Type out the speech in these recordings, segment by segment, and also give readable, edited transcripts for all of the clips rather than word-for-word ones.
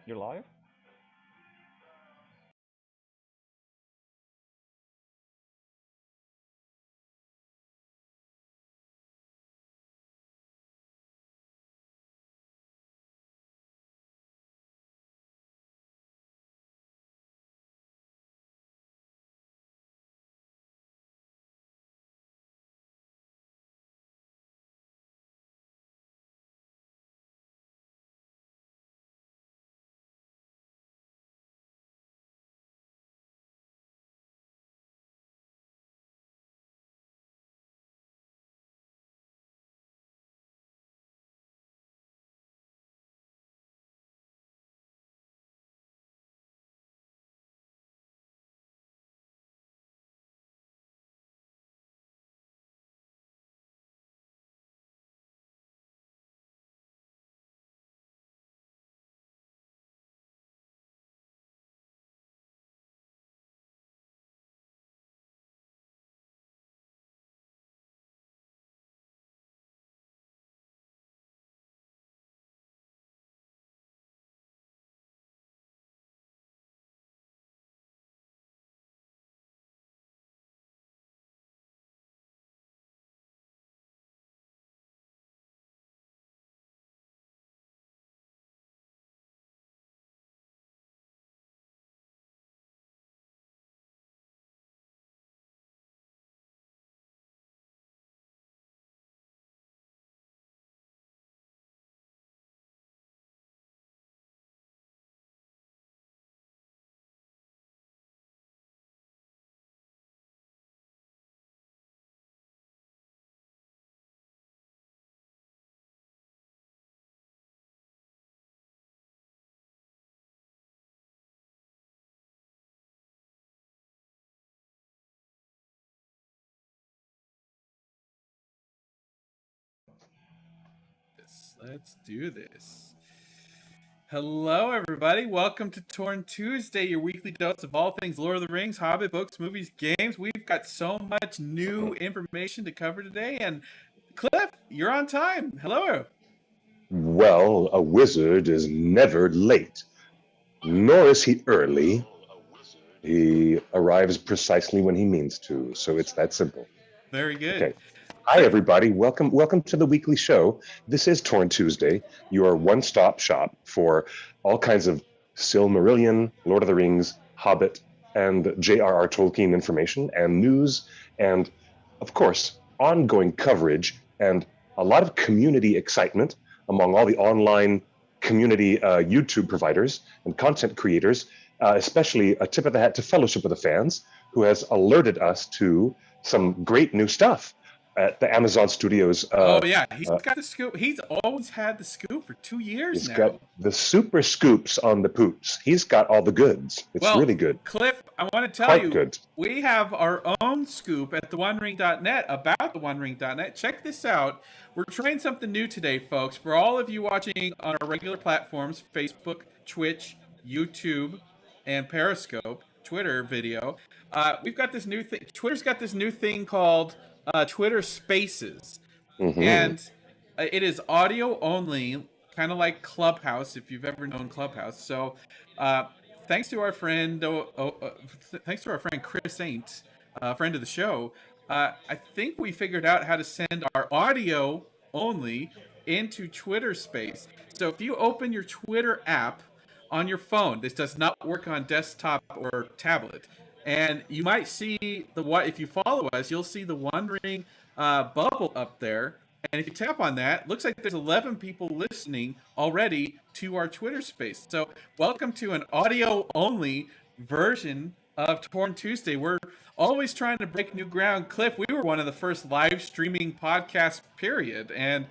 You're live? Let's do this. Hello, everybody. Welcome to Torn Tuesday, your weekly dose of all things Lord of the Rings, Hobbit, books, movies, games. We've got so much new information to cover today. And Cliff, you're on time. Hello. Well, a wizard is never late, nor is he early. He arrives precisely when he means to, so it's that simple. Very good. Okay. Hi, Cliff. everybody. Welcome to the weekly show. This is Torn Tuesday, your one-stop shop for all kinds of Silmarillion, Lord of the Rings, Hobbit, and J.R.R. Tolkien information and news, and of course, ongoing coverage and a lot of community excitement among all the online community YouTube providers and content creators, especially a tip of the hat to Fellowship of the Fans, who has alerted us to some great new stuff at the Amazon Studios. Oh, yeah. He's got the scoop. He's always had the scoop for 2 years He's now. got the super scoops on the poops. He's got all the goods. It's really good. Cliff, I want to tell Quite you, good. we have our own scoop at theonering.net about theonering.net. Check this out. We're trying something new today, folks. For all of you watching on our regular platforms, Facebook, Twitch, YouTube, and Periscope, Twitter video, we've got this new thing. Twitter's got this new thing called Twitter Spaces. Mm-hmm. And it is audio only, kind of like Clubhouse, if you've ever known Clubhouse. So, thanks to our friend, thanks to our friend Chris Saint, friend of the show. I think we figured out how to send our audio only into Twitter Space. So if you open your Twitter app on your phone, this does not work on desktop or tablet. And you might see if you follow us, you'll see the Wondering bubble up there. And if you tap on that, looks like there's 11 people listening already to our Twitter space. So welcome to an audio-only version of Torn Tuesday. We're always trying to break new ground. Cliff, we were one of the first live streaming podcasts, period. And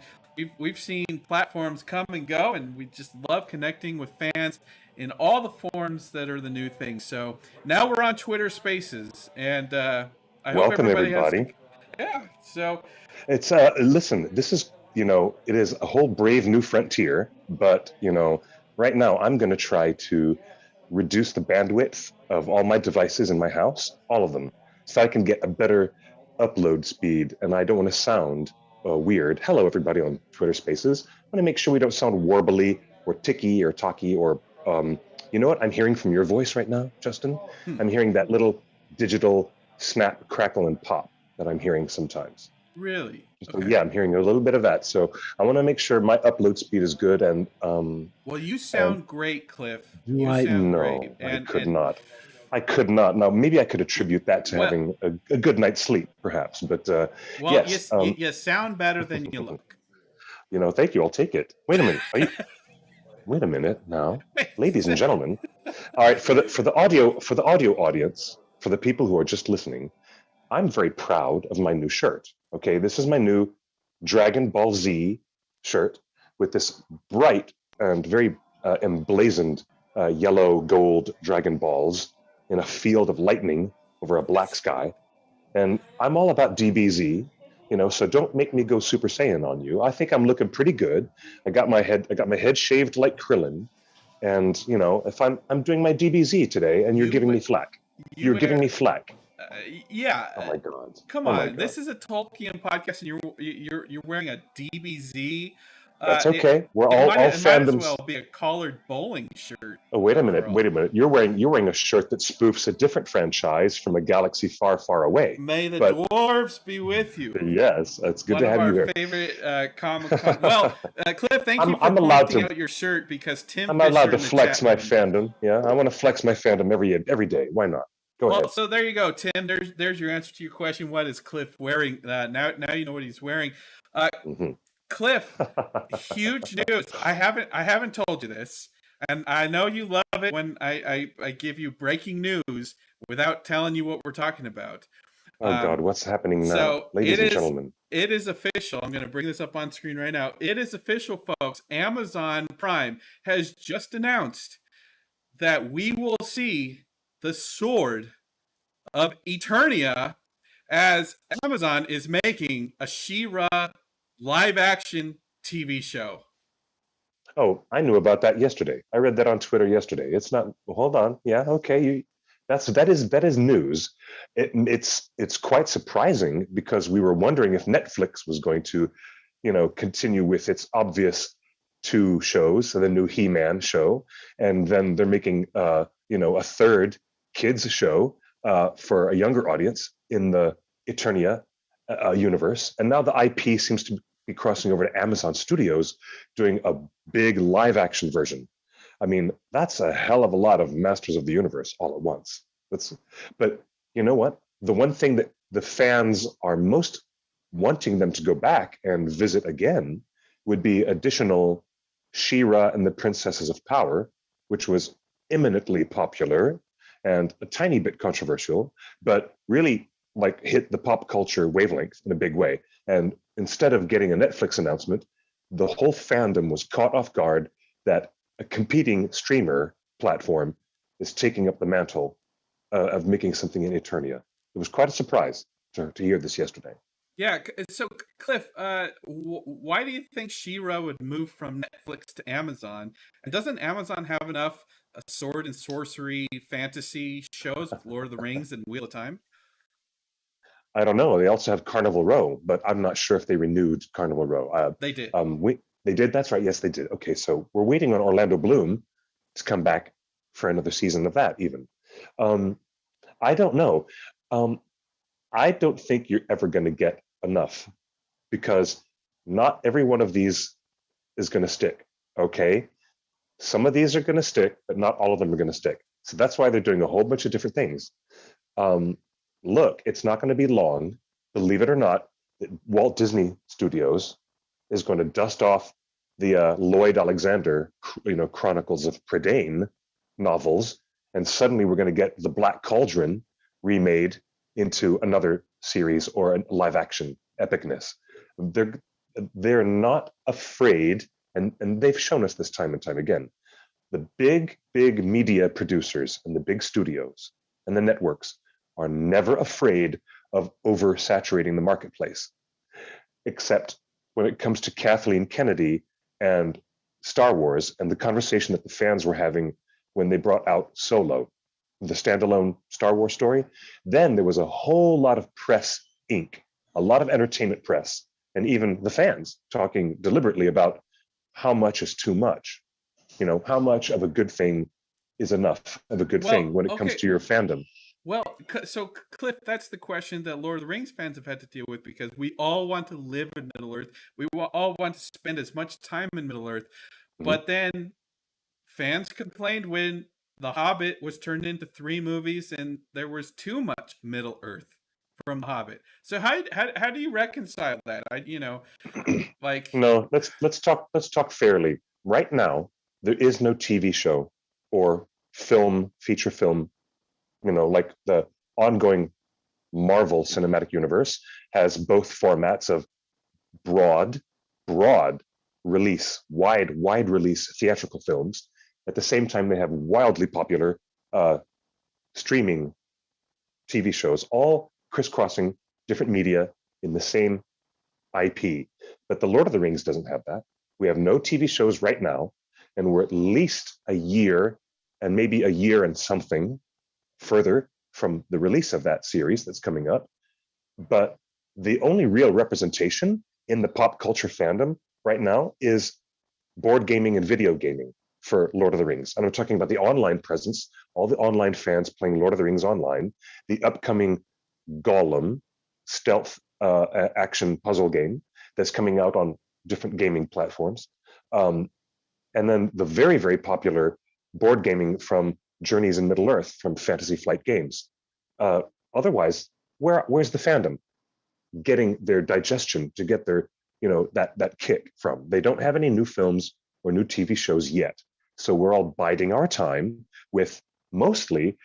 we've seen platforms come and go, and we just love connecting with fans in all the forms that are the new things. So now we're on Twitter Spaces, and I hope everybody. Yeah. So it's listen, this is it is a whole brave new frontier, but right now I'm going to try to reduce the bandwidth of all my devices in my house, all of them, so I can get a better upload speed, and I don't want to sound weird. Hello, everybody on Twitter Spaces. I want to make sure we don't sound warbly or ticky or talky or You know what I'm hearing from your voice right now, Justin? Hmm, I'm hearing that little digital snap, crackle, and pop that I'm hearing sometimes. really? So yeah, Okay. I'm hearing a little bit of that. So I want to make sure my upload speed is good. Well, you And sound great, Cliff. do You I? sound great. No, I could And not. I could not. Now maybe I could attribute that to well, having a good night's sleep, perhaps. But you, yes, you sound better than you look. thank you. I'll take it. Wait a minute. Wait a minute now, ladies and gentlemen. All right, for the audio audience, for the people who are just listening, I'm very proud of my new shirt. Okay, this is my new Dragon Ball Z shirt with this bright and very emblazoned yellow gold Dragon Balls in a field of lightning over a black sky. And I'm all about DBZ, so don't make me go Super Saiyan on you. I think I'm looking pretty good. I got my head shaved like Krillin, and if I'm doing my DBZ today, and you're You giving wear, me flack, you you're giving wear, me flack. yeah. Oh my god. Come Oh my on, god. this is a Tolkien podcast, and you're wearing a DBZ. That's It okay. We're it all might as well fandoms. be a collared bowling shirt. Oh, wait a minute. After Wait all, a minute. You're wearing a shirt that spoofs a different franchise from a galaxy far, far away. may the But dwarves be with you. yes, it's good One to of have you our here. favorite Comic Con. Well, Cliff, thank you I'm for I'm allowed pointing to out your shirt because Tim I'm allowed Fisher to in the flex chat my room. fandom. Yeah, I want to flex my fandom every day. Why not? Go Well, ahead. so there you go, Tim. There's your answer to your question. What is Cliff wearing? Now you know what he's wearing. Uh, Hmm. Cliff, huge news. I haven't told you this, and I know you love it when I give you breaking news without telling you what we're talking about. Oh God, Um, what's happening now, so ladies and gentlemen? it is official. I'm going to bring this up on screen right now. It is official, folks. Amazon Prime has just announced that we will see the sword of Eternia as Amazon is making a She-Ra live action TV show. Oh, I knew about that yesterday. I read that on Twitter yesterday. It's not. Hold on. Yeah, okay. That is news. It's quite surprising because we were wondering if Netflix was going to, continue with its obvious two shows, so the new He-Man show, and then they're making a third kids show for a younger audience in the Eternia universe, and now the IP seems to be crossing over to Amazon Studios, doing a big live action version. I mean, that's a hell of a lot of Masters of the Universe all at once. But you know what? The one thing that the fans are most wanting them to go back and visit again would be additional She-Ra and the Princesses of Power, which was eminently popular and a tiny bit controversial, but really like hit the pop culture wavelength in a big way. And instead of getting a Netflix announcement, the whole fandom was caught off guard that a competing streamer platform is taking up the mantle of making something in Eternia. It was quite a surprise to hear this yesterday. Yeah. So, Cliff, why do you think She-Ra would move from Netflix to Amazon? And doesn't Amazon have enough sword and sorcery fantasy shows with Lord of the Rings and Wheel of Time? I don't know. They also have Carnival Row, but I'm not sure if they renewed Carnival Row. They did. They did. That's right. Yes, they did. Okay, so we're waiting on Orlando Bloom to come back for another season of that. Even um, I don't know. Um, I don't think you're ever going to get enough because not every one of these is going to stick. Okay, some of these are going to stick, but not all of them are going to stick. So that's why they're doing a whole bunch of different things. Um, Look, it's not going to be long, believe it or not. Walt Disney Studios is going to dust off the Lloyd Alexander, Chronicles of Prydain novels, and suddenly we're going to get the Black Cauldron remade into another series or a live action epicness. They're they're not afraid, and they've shown us this time and time again. The big media producers and the big studios and the networks are never afraid of oversaturating the marketplace, except when it comes to Kathleen Kennedy and Star Wars and the conversation that the fans were having when they brought out Solo, the standalone Star Wars story. Then there was a whole lot of press ink, a lot of entertainment press, and even the fans talking deliberately about how much is too much. How much of a good thing is enough of a good thing Well, when it comes okay. to your fandom? Well, so Cliff, that's the question that Lord of the Rings fans have had to deal with because we all want to live in Middle Earth. We all want to spend as much time in Middle Earth. Mhm. But then fans complained when The Hobbit was turned into 3 movies and there was too much Middle Earth from The Hobbit. So how do you reconcile that? Like No, let's talk fairly. Right now, there is no TV show or feature film, like the ongoing Marvel Cinematic Universe has both formats of broad, broad release, wide release theatrical films. At the same time, they have wildly popular uh, streaming TV shows, all crisscrossing different media in the same IP. But The Lord of the Rings doesn't have that. We have no TV shows right now, and we're at least a year and maybe a year and something further from the release of that series that's coming up. But the only real representation in the pop culture fandom right now is board gaming and video gaming for Lord of the Rings. And I'm talking about the online presence, all the online fans playing Lord of the Rings online, the upcoming Gollum stealth action puzzle game that's coming out on different gaming platforms. Um, and then the very, very popular board gaming from Journeys in Middle Earth from Fantasy Flight Games. Uh, Otherwise, where's the fandom getting their digestion to get their that kick from? They don't have any new films or new TV shows yet, so we're all biding our time with mostly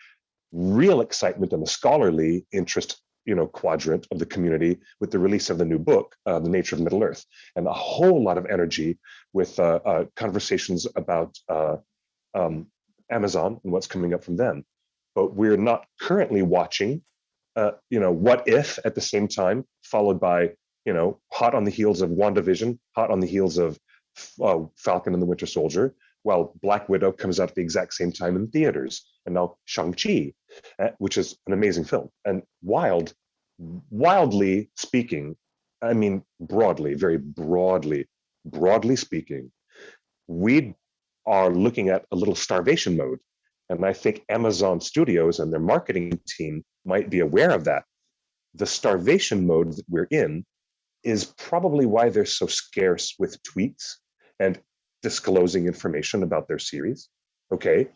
real excitement in the scholarly interest quadrant of the community with the release of the new book, The Nature of Middle Earth, and a whole lot of energy with conversations about um, Amazon and what's coming up from them. But we're not currently watching, What If at the same time, followed by, hot on the heels of WandaVision, hot on the heels of Falcon and the Winter Soldier, while Black Widow comes out at the exact same time in theaters, and now Shang-Chi, which is an amazing film. And wildly speaking, I mean, broadly, very broadly speaking, we are looking at a little starvation mode. And I think Amazon Studios and their marketing team might be aware of that. The starvation mode that we're in is probably why they're so scarce with tweets and disclosing information about their series. Okay,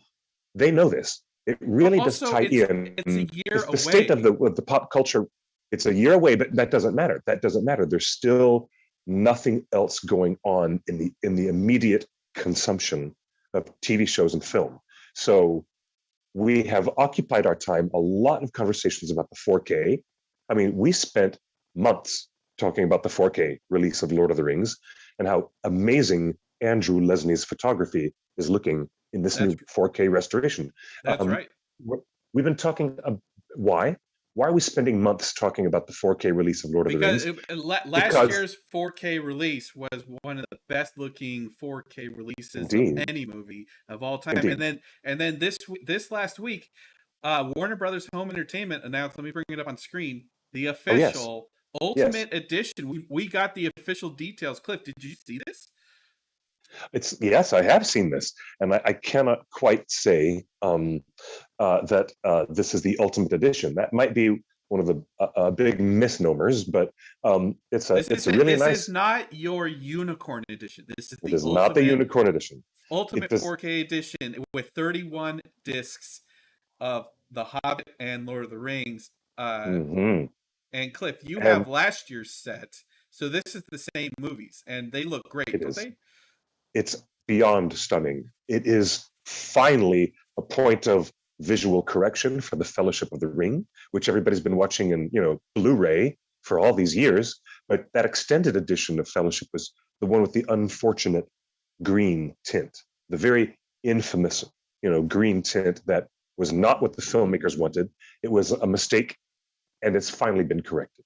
they know this. It but really does also tie in. it's a year The state of away. the pop culture. It's a year away, but that doesn't matter. That doesn't matter. There's still nothing else going on in the immediate consumption of TV shows and film. So we have occupied our time a lot of conversations about the 4K. I mean, we spent months talking about the 4K release of Lord of the Rings and how amazing Andrew Lesnie's photography is looking in this That's new 4K restoration. that's Um, right. we've been talking. Why? Why are we spending months talking about the 4K release of Lord of the Because Rings? last Because year's 4K release was one of the best looking 4K releases of indeed, any movie of all time. indeed, And then this last week, Warner Brothers Home Entertainment announced. Let me bring it up on screen. The oh yes, official yes, Ultimate Edition. We got the official details. Cliff, did you see this? it's yes. I have seen this, and I cannot quite say that this is the ultimate edition. That might be one of the big misnomers, but it's a really This is nice. not your unicorn edition. This is It the is not the unicorn edition. It ultimate does. 4K edition with 31 discs of The Hobbit and Lord of the Rings. Mhm. And Cliff, you have And last year's set, so this is the same movies, and they look great, it don't is. they? It's beyond stunning. It is finally a point of visual correction for the Fellowship of the Ring, which everybody's been watching in Blu-ray for all these years. But that extended edition of Fellowship was the one with the unfortunate green tint, the very infamous green tint that was not what the filmmakers wanted. It was a mistake, and it's finally been corrected.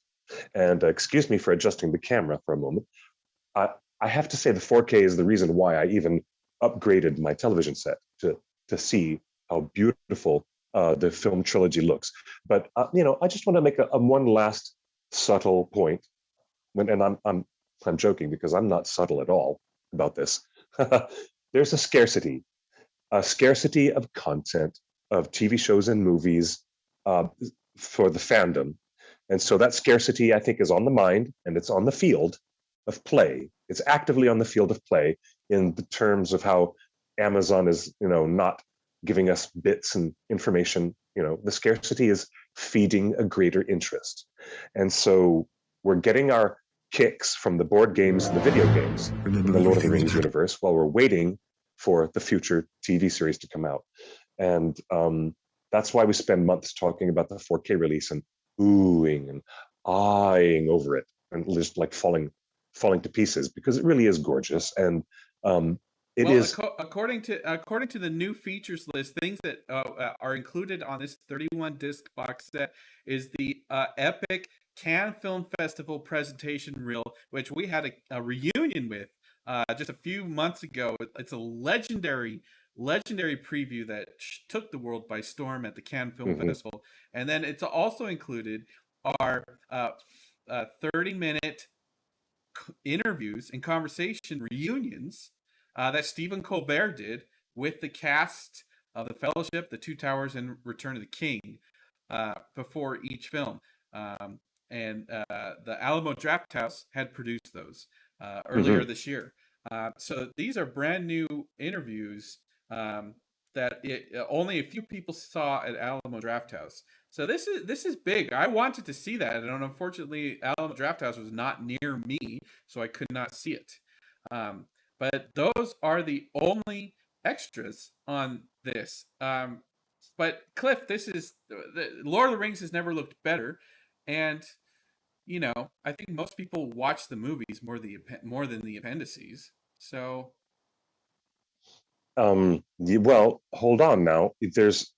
And excuse me for adjusting the camera for a moment. I, I have to say the 4K is the reason why I even upgraded my television set to see how beautiful the film trilogy looks. But I just want to make a one last subtle point, and I'm joking because I'm not subtle at all about this. there's a scarcity of content of TV shows and movies uh, for the fandom. And so that scarcity, I think, is on the mind and it's on the field of play. It's actively on the field of play in the terms of how Amazon is, not giving us bits and information. The scarcity is feeding a greater interest. And so we're getting our kicks from the board games and the video games in the Lord of the Rings universe while we're waiting for the future TV series to come out. And that's why we spend months talking about the 4K release and oohing and eyeing over it and just like falling to pieces, because it really is gorgeous. And it Well, is according to the new features list, things that are included on this 31 disc box set is the epic Cannes Film Festival presentation reel, which we had a reunion with just a few months ago. It's a legendary preview that took the world by storm at the Cannes Film Festival, and then it's also included our 30-minute interviews and conversation reunions that Stephen Colbert did with the cast of The Fellowship, The Two Towers, and Return of the King before each film. And the Alamo Drafthouse had produced those earlier this year. So these are brand new interviews that only a few people saw at Alamo Drafthouse. So this is big. I wanted to see that, and unfortunately, Alamo Drafthouse was not near me, so I could not see it. But those are the only extras on this. But Cliff, this is Lord of the Rings has never looked better, and I think most people watch the movies more than the appendices. So, well, hold on now. There's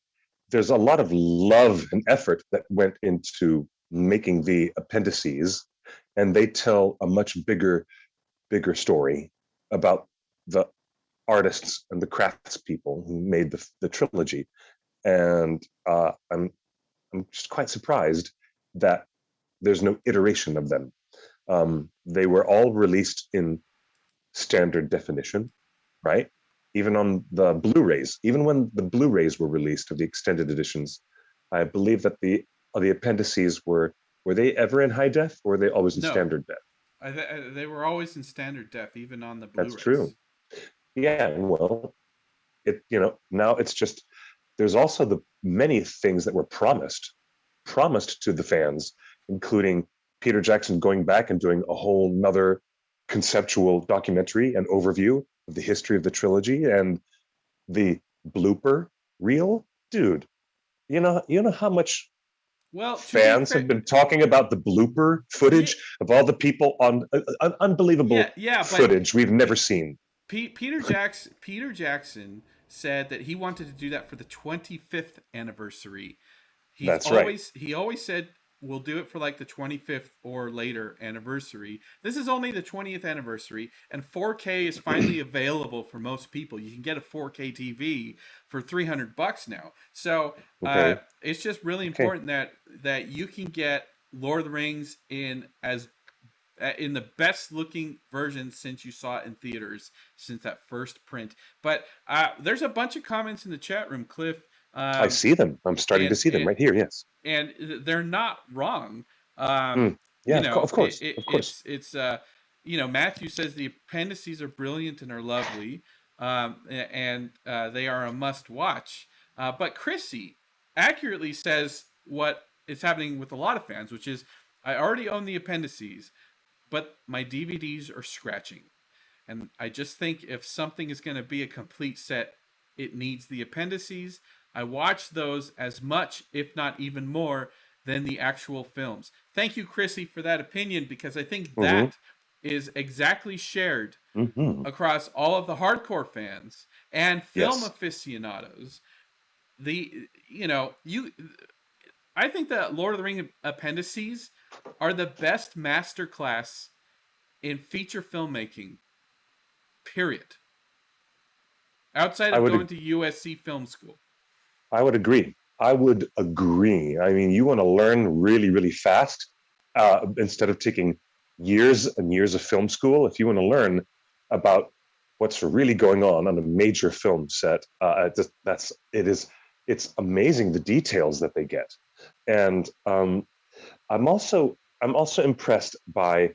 a lot of love and effort that went into making the appendices, and they tell a much bigger story about the artists and the craftspeople who made the trilogy. And I'm just quite surprised that there's no iteration of them. They were all released in standard definition, right? Even on the Blu-rays, even when the Blu-rays were released of the extended editions, I believe that the appendices were they ever in high def, or were they always in standard def? They were always in standard def, even on the Blu-rays. That's true. Yeah, well, now it's just, there's also the many things that were promised to the fans, including Peter Jackson going back and doing a whole nother conceptual documentary and overview of the history of the trilogy, and the blooper reel. Dude, you know how much fans have been talking about the blooper footage of all the people on unbelievable footage we've never seen. Peter Jackson said that he wanted to do that for the 25th anniversary. That's right. He always said we'll do it for like the 25th or later anniversary. This is only the 20th anniversary, and 4K is finally available for most people. You can get a 4K TV for $300 now. So it's just really important that you can get Lord of the Rings in the best looking version since you saw it in theaters since that first print. But there's a bunch of comments in the chat room, Cliff. I see them. I'm starting to see them right here. Yes, and they're not wrong. Of course. It's Matthew says the appendices are brilliant and are lovely, and they are a must watch. But Chrissy accurately says what is happening with a lot of fans, which is I already own the appendices, but my DVDs are scratching, and I just think if something is going to be a complete set, it needs the appendices. I watch those as much, if not even more, than the actual films. Thank you, Chrissy, for that opinion, because I think that is exactly shared across all of the hardcore fans and film aficionados. I think that Lord of the Rings appendices are the best masterclass in feature filmmaking, period. Outside of going to USC Film School. I would agree. I mean, you want to learn really, really fast instead of taking years and years of film school. If you want to learn about what's really going on a major film set. It's amazing the details that they get, and I'm also impressed by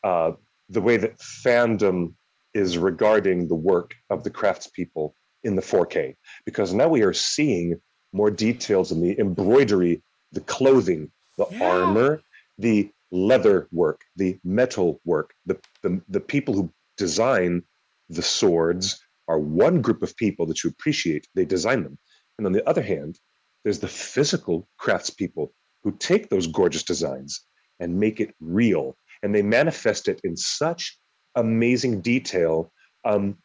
uh, the way that fandom is regarding the work of the craftspeople in the 4K, because now we are seeing more details in the embroidery, the clothing, the Yeah. armor, the leather work, the metal work. The people who design the swords are one group of people that you appreciate. They design them. And on the other hand, there's the physical craftspeople who take those gorgeous designs and make it real, and they manifest it in such amazing detail. Um,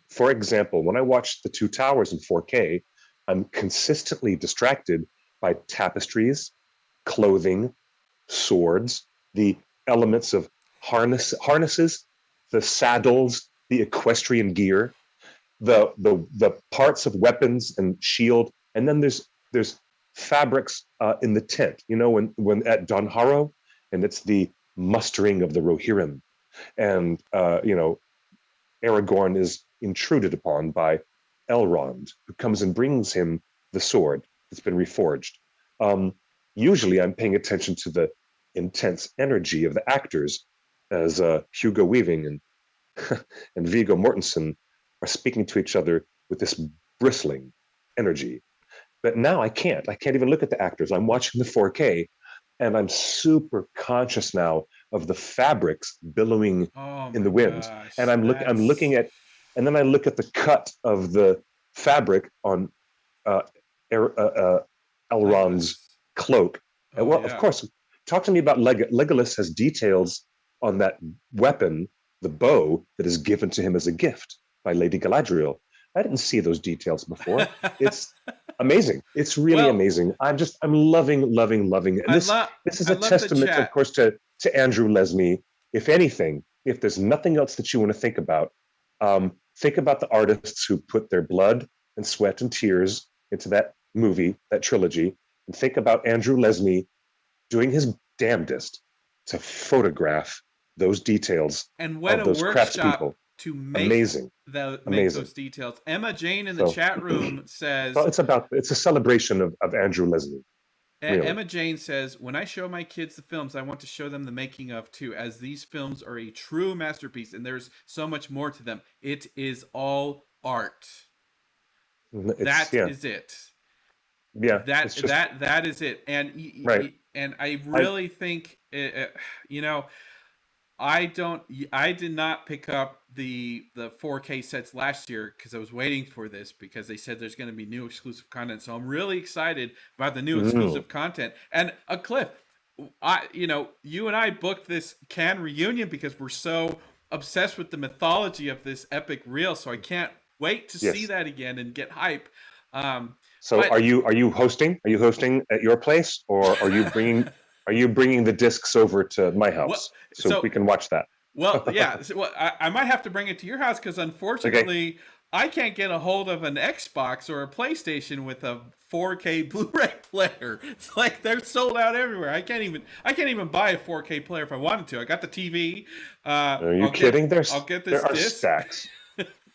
for example, when I watch The Two Towers in 4K, I'm consistently distracted by tapestries, clothing, swords, the elements of harnesses, the saddles, the equestrian gear, the parts of weapons and shield, and then there's fabrics in the tent. You know, when at Donharrow, and it's the mustering of the Rohirrim, and Aragorn is intruded upon by Elrond, who comes and brings him the sword that's been reforged. Um, Usually, I'm paying attention to the intense energy of the actors as Hugo Weaving and Viggo Mortensen are speaking to each other with this bristling energy. But now I can't. I can't even look at the actors. I'm watching the 4K, and I'm super conscious now of the fabrics billowing Oh in my the wind. And gosh. I'm looking That's at, and then I look at the cut of the fabric on uh, Elrond's Legolas. cloak. And Oh well, of yeah. course, talk to me about Legolas has details on that weapon, the bow that is given to him as a gift by Lady Galadriel. I didn't see those details before. It's amazing. It's really Well, amazing. I'm loving, loving, loving it. And I this love this is I a love the testament, of chat. course, to Andrew Lesney. If anything, if there's nothing else that you want to think about the artists who put their blood and sweat and tears into that movie, that trilogy, and think about Andrew Lesney doing his damnedest to photograph those details And what of a those workshop craftspeople. to Amazing, make amazing. those details. Emma Jane in the So, chat room well, says it's a celebration of Andrew Lesney, really. Emma Jane says, "When I show my kids the films, I want to show them the making of too, as these films are a true masterpiece, and there's so much more to them. It is all art. It's That yeah, is it. yeah. It's That just that that is it. And right. and I I really think, you know, I don't. I did not pick up the 4K sets last year because I was waiting for this because they said there's going to be new exclusive content. So I'm really excited about the new mm, exclusive content. And a Cliff, you and I booked this can reunion because we're so obsessed with the mythology of this epic reel. So I can't wait to see yes. that again and get hype. Um, So but are you hosting? Are you hosting at your place, or are you bringing the discs over to my what? house so So we can watch that? Well, yeah. So, well, I might have to bring it to your house because Okay. unfortunately, I can't get a hold of an Xbox or a PlayStation with a 4K Blu-ray player. It's like they're sold out everywhere. I can't even buy a 4K player if I wanted to. I got the TV. Are you kidding? I'll get this There are disc. stacks.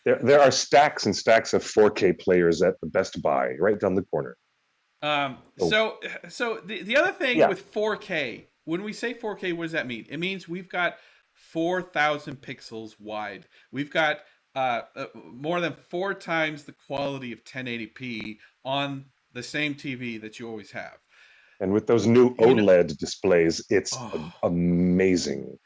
There are stacks and stacks of 4K players at the Best Buy right down the corner. Oh, So the other thing yeah. with 4K, when we say 4K, what does that mean? It means we've got 4,000 pixels wide. We've got more than 4 times the quality of 1080p on the same TV that you always have. And with those new You know, OLED displays, it's oh, amazing.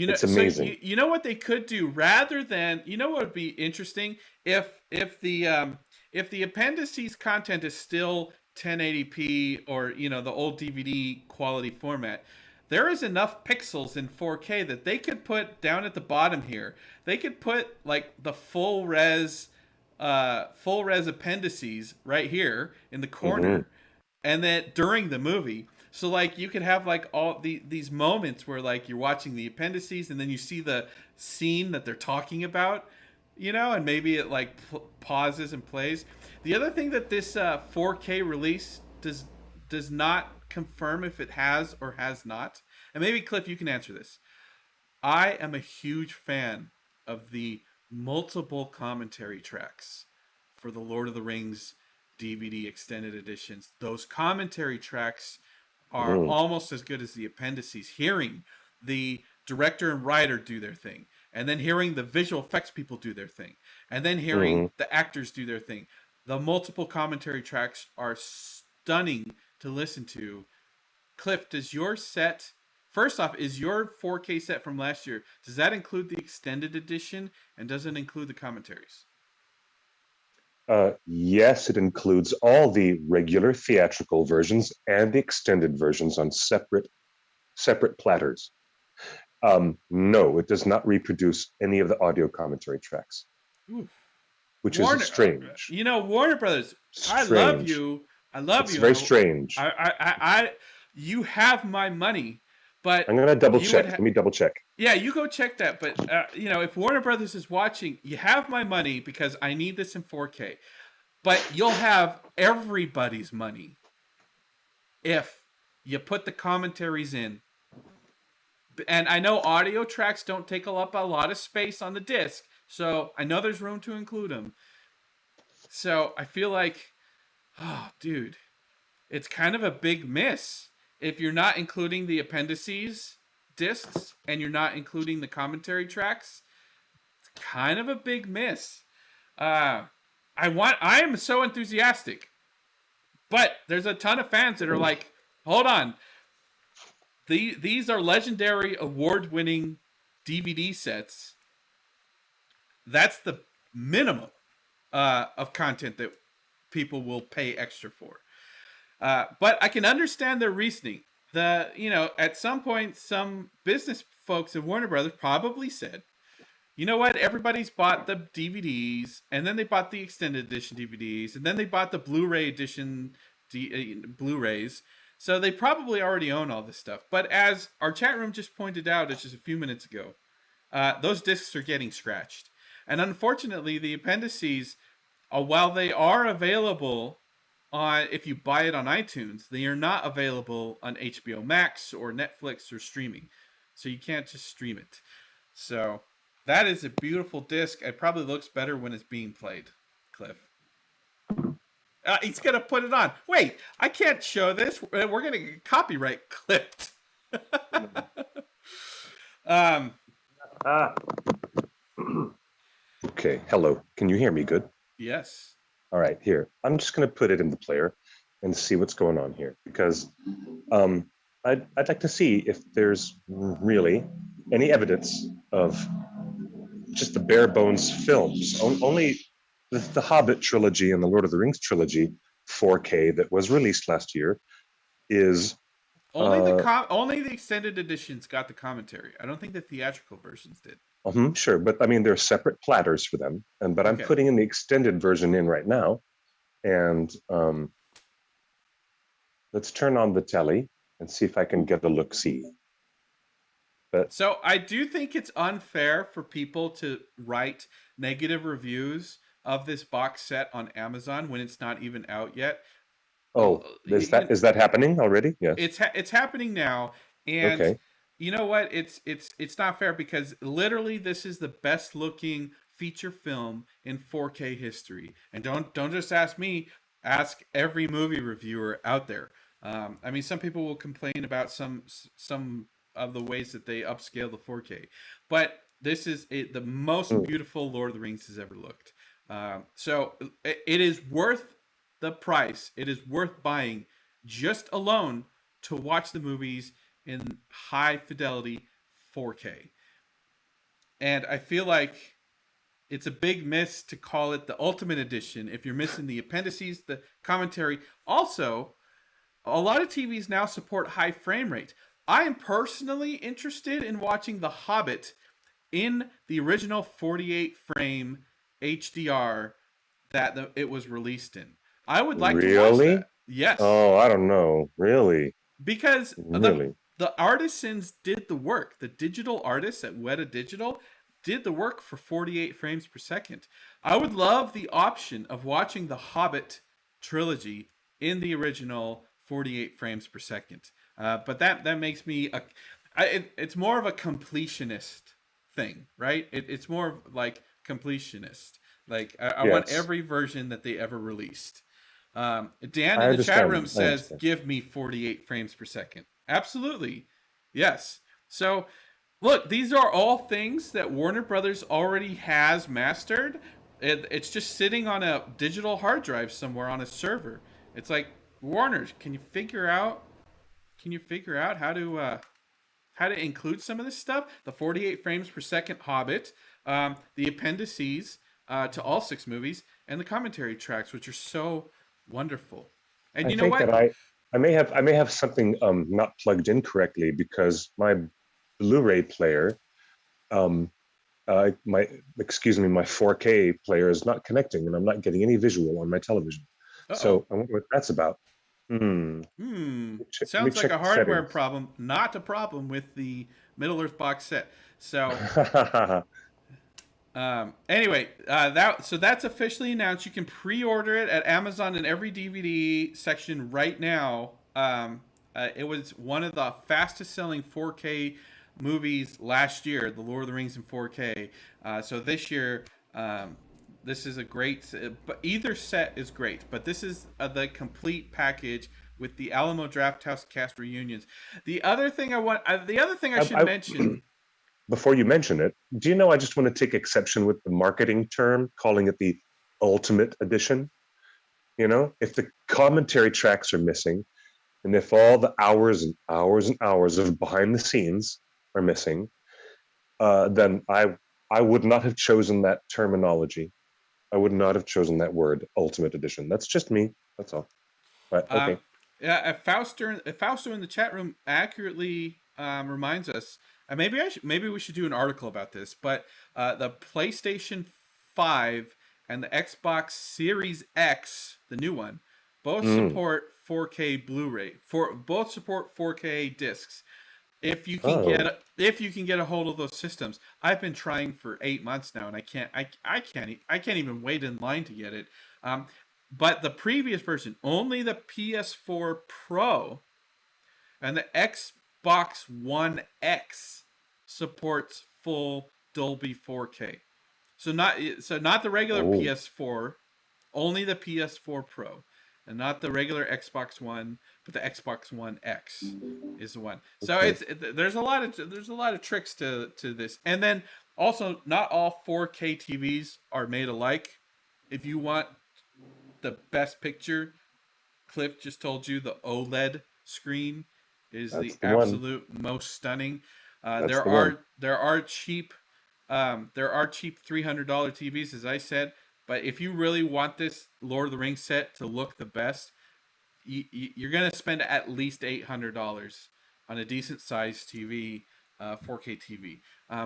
It's so amazing. you know what they could do rather than, you know what would be interesting if the appendices content is still 1080p or the old DVD quality format. There is enough pixels in 4K that they could put down at the bottom here. They could put like the full res appendices right here in the Hmm. corner, and then during the movie, so like you could have like all these moments where like you're watching the appendices and then you see the scene that they're talking about, and maybe it like pauses and plays. The other thing that this 4K release does not confirm if it has or has not, and maybe Cliff, you can answer this. I am a huge fan of the multiple commentary tracks for the Lord of the Rings DVD extended editions. Those commentary tracks are almost as good as the appendices. Hearing the director and writer do their thing, and then hearing the visual effects people do their thing, and then hearing the actors do their thing. The multiple commentary tracks are stunning to listen to. Cliff, does your set, first off, is your 4K set from last year, does that include the extended edition, and does it include the commentaries? Yes, it includes all the regular theatrical versions and the extended versions on separate platters. No, it does not reproduce any of the audio commentary tracks, Ooh. which Warner, is strange. Warner Brothers, I love Strange. you. I love It's you. very strange. You have my money, but I'm gonna double check. Let me double check. yeah, you go check that. But if Warner Brothers is watching, you have my money because I need this in 4K. But you'll have everybody's money if you put the commentaries in. And I know audio tracks don't take up a lot of space on the disc, so I know there's room to include them. So I feel like, oh, dude, it's kind of a big miss if you're not including the appendices discs and you're not including the commentary tracks. It's kind of a big miss. I am so enthusiastic, but there's a ton of fans that are like, hold on, these are legendary award-winning DVD sets. That's the minimum of content that people will pay extra for. But I can understand their reasoning. At some point, some business folks at Warner Brothers probably said, you know what? Everybody's bought the DVDs, and then they bought the extended edition DVDs, and then they bought the Blu-ray edition Blu-rays. So they probably already own all this stuff. But as our chat room just pointed out just a few minutes ago, those discs are getting scratched. And unfortunately, the appendices, while they are available if you buy it on iTunes, they are not available on HBO Max or Netflix or streaming. So you can't just stream it. So that is a beautiful disc. It probably looks better when it's being played, Cliff. He's going to put it on. Wait, I can't show this. We're going to get copyright clipped. Okay, hello. Can you hear me good? Yes. All right, here. I'm just going to put it in the player and see what's going on here, because I'd like to see if there's really any evidence of just the bare bones films. Only the Hobbit trilogy and the Lord of the Rings trilogy 4K that was released last year is only the extended editions got the commentary. I don't think the theatrical versions did. Sure, but I mean, there are separate platters for them, but I'm putting in the extended version in right now, and let's turn on the telly and see if I can get a look-see. So I do think it's unfair for people to write negative reviews of this box set on Amazon when it's not even out yet. Oh, is that happening already? Yes, it's happening now, and you know what? It's not fair because literally this is the best looking feature film in 4K history. And don't just ask me, ask every movie reviewer out there. I mean, some people will complain about some of the ways that they upscale the 4K, but this is the most beautiful Lord of the Rings has ever looked. So it is worth the price. It is worth buying just alone to watch the movies in high fidelity 4K. And I feel like it's a big miss to call it the Ultimate Edition if you're missing the appendices, the commentary. Also, a lot of TVs now support high frame rate. I am personally interested in watching The Hobbit in the original 48 frame HDR that it was released in. I would like to watch that. Yes. Oh, I don't know. Really? Because the artisans did the work. The digital artists at Weta Digital did the work for 48 frames per second. I would love the option of watching the Hobbit trilogy in the original 48 frames per second. But that makes me it's more of a completionist thing, right? It's more like, completionist. Like I want Yes, every version that they ever released. Dan I in the chat understand. room I says, understand. "Give me 48 frames per second." Absolutely, yes. So, look, these are all things that Warner Brothers already has mastered. It's just sitting on a digital hard drive somewhere on a server. It's like, Warner, can you figure out? Can you figure out how to include some of this stuff? The 48 frames per second Hobbit, the appendices to all 6 movies, and the commentary tracks, which are so wonderful. And I you know think that what? I may have something not plugged in correctly because my Blu-ray player, um, my excuse me, my 4K player is not connecting, and I'm not getting any visual on my television. Uh oh. So I wonder what that's about. Hmm. Let me Sounds like check a the hardware settings. problem, not a problem with the Middle Earth box set. So anyway, that's officially announced. You can pre-order it at Amazon in every DVD section right now. It was one of the fastest-selling 4K movies last year, The Lord of the Rings in 4K. So this year, this is a great. But either set is great. But this is the complete package with the Alamo Drafthouse cast reunions. The other thing I I, should I, mention. before you mention it, do you know I just want to take exception with the marketing term, calling it the Ultimate Edition? You know, if the commentary tracks are missing, and if all the hours and hours and hours of behind the scenes are missing, then I would not have chosen that terminology. I would not have chosen that word, Ultimate Edition. That's just me. That's all. But Um, okay. yeah, Fausto in the chat room accurately reminds us. Maybe we should do an article about this. But the PlayStation 5 and the Xbox Series X, the new one, both Mm. support 4K Blu-ray. Both support 4K discs. Oh, If you can get a hold of those systems, I've been trying for 8 months now, and I can't even wait in line to get it. Um, but the previous version, only the PS4 Pro and the Xbox One X supports full Dolby 4K. So not the regular oh, PS4, only the PS4 Pro, and not the regular Xbox One, but the Xbox One X is the one. So okay. there's a lot of tricks to this, and then also not all 4K TVs are made alike. If you want the best picture, Cliff just told you the OLED screen is That's the the one. absolute most stunning. That's the one. There are cheap $300 TVs, as I said. But if you really want this Lord of the Rings set to look the best, you're gonna spend at least $800 on a decent sized TV, 4K TV.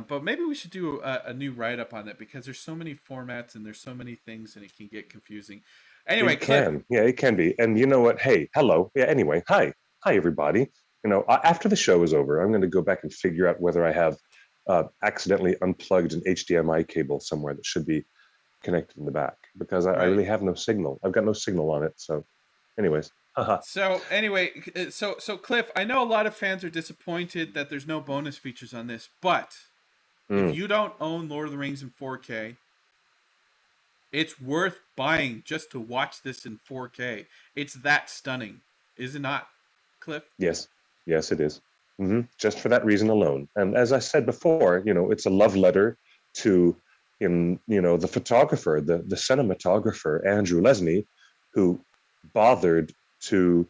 But maybe we should do a new write up on that because there's so many formats and there's so many things and it can get confusing. Anyway, It Cliff. can. Yeah, it can be. And you know what? Hey, hello. Yeah, anyway, hi. Hi, everybody. After the show is over, I'm going to go back and figure out whether I have accidentally unplugged an HDMI cable somewhere that should be connected in the back because I Right. really have no signal. I've got no signal on it. So, anyways, haha. So Cliff, I know a lot of fans are disappointed that there's no bonus features on this, but if Mm. you don't own Lord of the Rings in 4K, it's worth buying just to watch this in 4K. It's that stunning, is it not, Cliff? Yes, yes, it is. Just for that reason alone. And as I said before, it's a love letter to, the photographer, the cinematographer, Andrew Lesney, who bothered to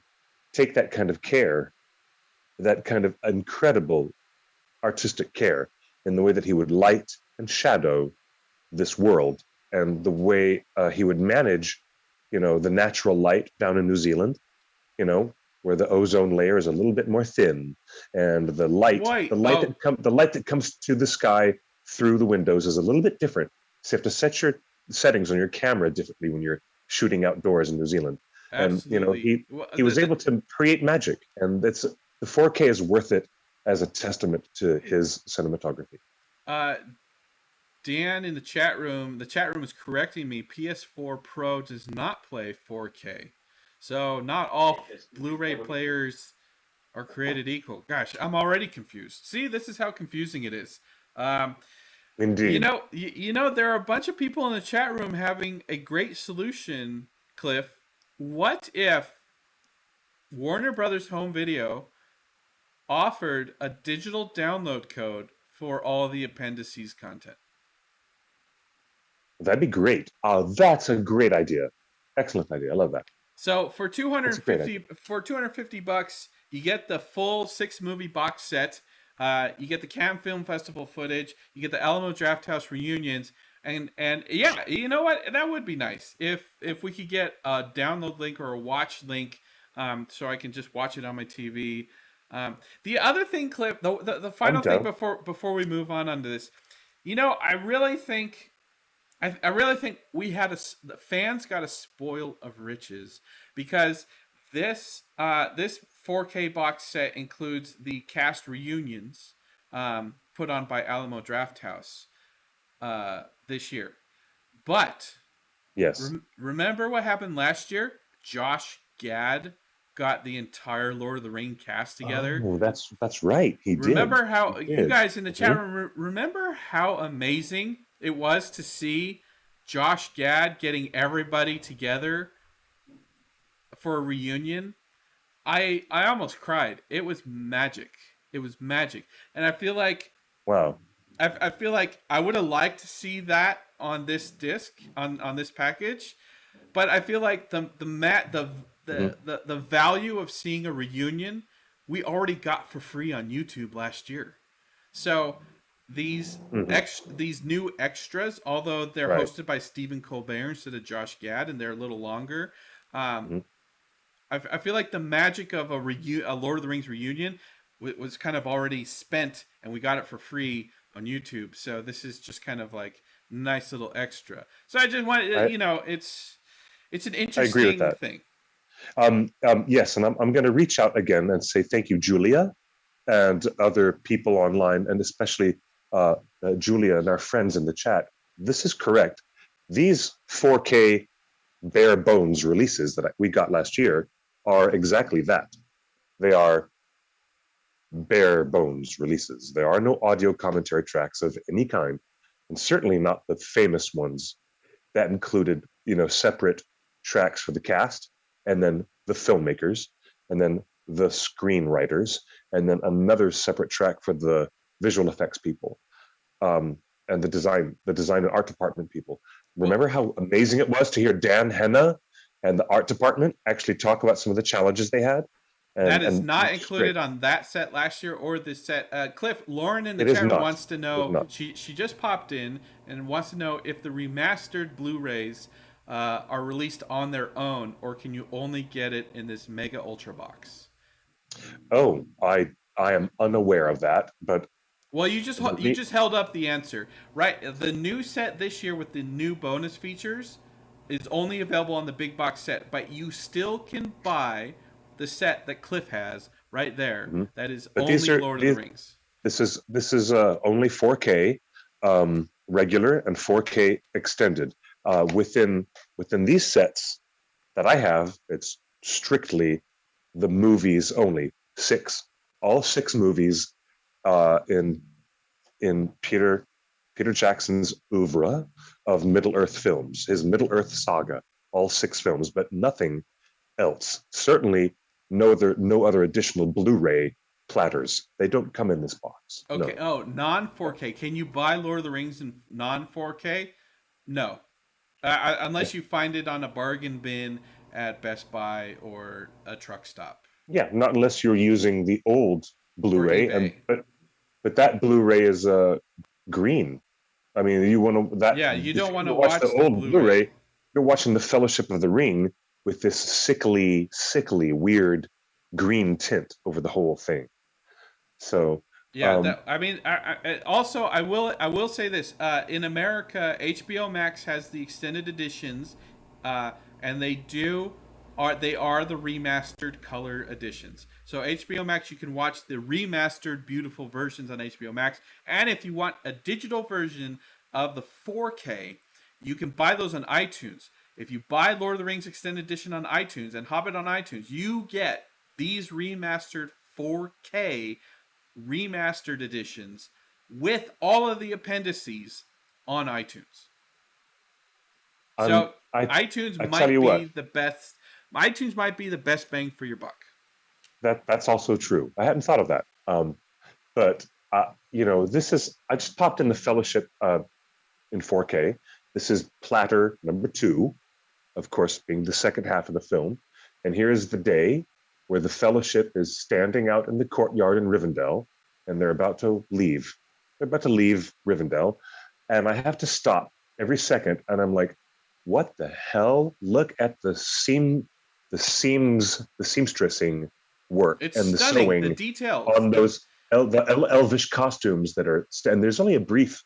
take that kind of care, that kind of incredible artistic care in the way that he would light and shadow this world and the way he would manage, the natural light down in New Zealand, you know, where the ozone layer is a little bit more thin, and the light, Wait, oh, the light that comes to the sky through the windows is a little bit different. So you have to set your settings on your camera differently when you're shooting outdoors in New Zealand. And absolutely. he was able to create magic, and the 4K is worth it as a testament to his cinematography. uh, Dan in the chat room is correcting me. PS4 Pro does not play 4K, so not all Blu-ray players are created equal. Gosh, I'm already confused. See, this is how confusing it is. Um, Indeed. There are a bunch of people in the chat room having a great solution, Cliff. What if Warner Brothers Home Video offered a digital download code for all the appendices content? That'd be great. That's a great idea. Excellent idea. I love that. So for That's a great idea. $250, you get the full 6-movie box set. You get the Cannes Film Festival footage. You get the Alamo Drafthouse reunions, and yeah, you know what? That would be nice if we could get a download link or a watch link, so I can just watch it on my TV. The other thing, Cliff, the I'm final thing down. before we move on onto this, I really think I really think the fans got a spoil of riches because this 4K box set includes the cast reunions put on by Alamo Drafthouse this year. But Yes. remember what happened last year? Josh Gad got the entire Lord of the Ring cast together. Oh, that's right. He did. Remember how He you did. guys in the chat Mhm. room remember how amazing it was to see Josh Gad getting everybody together for a reunion? I almost cried. It was magic. It was magic. And I feel like Wow. I would have liked to see that on this disc, on this package, but I feel like Mhm. the value of seeing a reunion we already got for free on YouTube last year. So Mhm. these new extras, although they're Right. hosted by Stephen Colbert instead of Josh Gad, and they're a little longer, Mhm. I feel like the magic of a Lord of the Rings reunion was kind of already spent, and we got it for free on YouTube. So this is just kind of like nice little extra. So I just wanted, I it's an I agree with interesting that. thing. Yes, and I'm going to reach out again and say thank you, Julia, and other people online, and especially Julia and our friends in the chat. This is correct. These 4K bare bones releases that we got last year are exactly that. They are bare bones releases. There are no audio commentary tracks of any kind, and certainly not the famous ones that included, separate tracks for the cast, and then the filmmakers, and then the screenwriters, and then another separate track for the visual effects people, and the design and art department people. Well, Remember how amazing it was to hear Dan Henna and the art department actually talk about some of the challenges they had, that and is and not it's great. included on that set last year or this set. Cliff, Lauren in the It is chat room not. wants to It is know. not. She just popped in and wants to know if the remastered Blu-rays are released on their own, or can you only get it in this Mega Ultra box? Oh, I am unaware of that, but Well, let you me. just held up the answer, right? The new set this year with the new bonus features is only available on the big box set, but you still can buy the set that Cliff has right there. Mhm. That is But these only are Lord of the these. Rings. This is only 4K regular and 4K extended. Within these sets that I have, it's strictly the movies only. All six movies in Peter Jackson's oeuvre of Middle Earth films, his Middle Earth saga, all six films, but nothing else. Certainly, no other additional Blu-ray platters. They don't come in this box. Okay. No. Oh, non 4K. Can you buy Lord of the Rings in non 4K? No, unless you find it on a bargain bin at Best Buy or a truck stop Yeah, not unless you're using the old or Blu-ray, and eBay. but that Blu-ray is green. I mean, you want to that Yeah, you if don't you want want to to watch the watch the old Blu-ray. Blu-ray, you're watching the Fellowship of the Ring with this sickly, weird green tint over the whole thing. So, Yeah, um, that I mean, also I will say this: in America, HBO Max has the extended editions, and they are the remastered color editions. So HBO Max, you can watch the remastered beautiful versions on HBO Max, and if you want a digital version of the 4K, you can buy those on iTunes. If you buy Lord of the Rings extended edition on iTunes and Hobbit on iTunes, you get these remastered 4K remastered editions with all of the appendices on iTunes. Um, So I iTunes I tell might you be what, the best. iTunes might be the best bang for your buck. that's also true. I hadn't thought of that. But this is I just popped in the Fellowship in 4K. This is platter number 2, of course, being the second half of the film. And here is the day where the Fellowship is standing out in the courtyard in Rivendell, and they're about to leave. They're about to leave Rivendell, and I have to stop every second, and I'm like, "What the hell? Look at the seamstressing work It's and the stunning. The sewing details. on those elvish costumes that are." And there's only a brief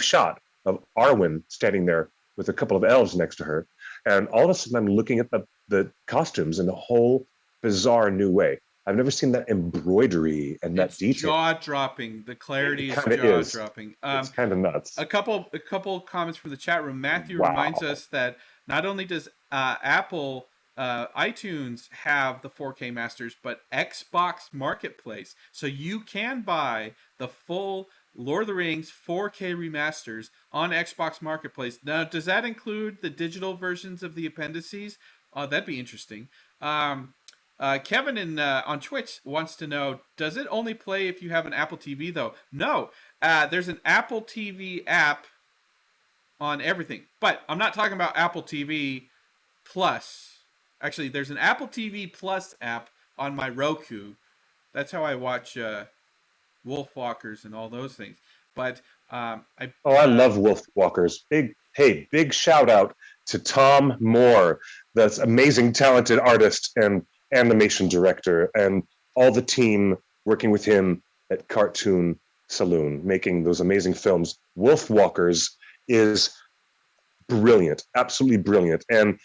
shot of Arwen standing there with a couple of elves next to her, and all of a sudden I'm looking at the costumes in a whole bizarre new way. I've never seen that embroidery and that It's detail. jaw dropping. The It clarity is kind of jaw is. dropping. It's kind of nuts. A couple comments from the chat room. Matthew reminds Wow. us that not only does Apple iTunes have the 4K masters, but Xbox Marketplace. So you can buy the full Lord of the Rings 4K remasters on Xbox Marketplace. Now, does that include the digital versions of the appendices? That'd be interesting. Kevin on Twitch wants to know: does it only play if you have an Apple TV? Though, no. There's an Apple TV app on everything, but I'm not talking about Apple TV Plus. Actually, there's an Apple TV Plus app on my Roku. That's how I watch Wolfwalkers and all those things. But I Oh, I love Wolf Walkers. Big shout out to Tom Moore, that's amazing, talented artist and animation director, and all the team working with him at Cartoon Saloon, making those amazing films. Wolf Walkers is brilliant, absolutely brilliant, and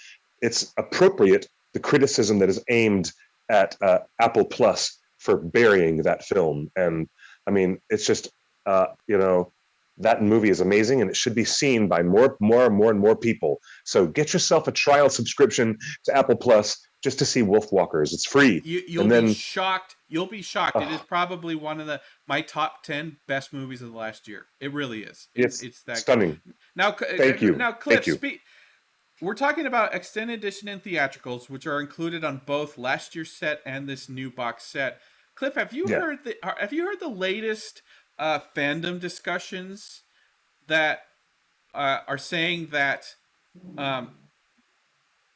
it's appropriate the criticism that is aimed at Apple Plus for burying that film. And I mean, it's just that movie is amazing, and it should be seen by more and more people. So get yourself a trial subscription to Apple Plus just to see Wolf Walkers. It's free, you'll and be then shocked. You'll be shocked. It is oh, probably one of my top 10 best movies of the last year. It really is. it's It's that good. stunning. Now, Thank Cliff, you. we're talking about extended edition and theatricals, which are included on both last year's set and this new box set. Cliff, Yeah, have you heard the latest fandom discussions that are saying that um,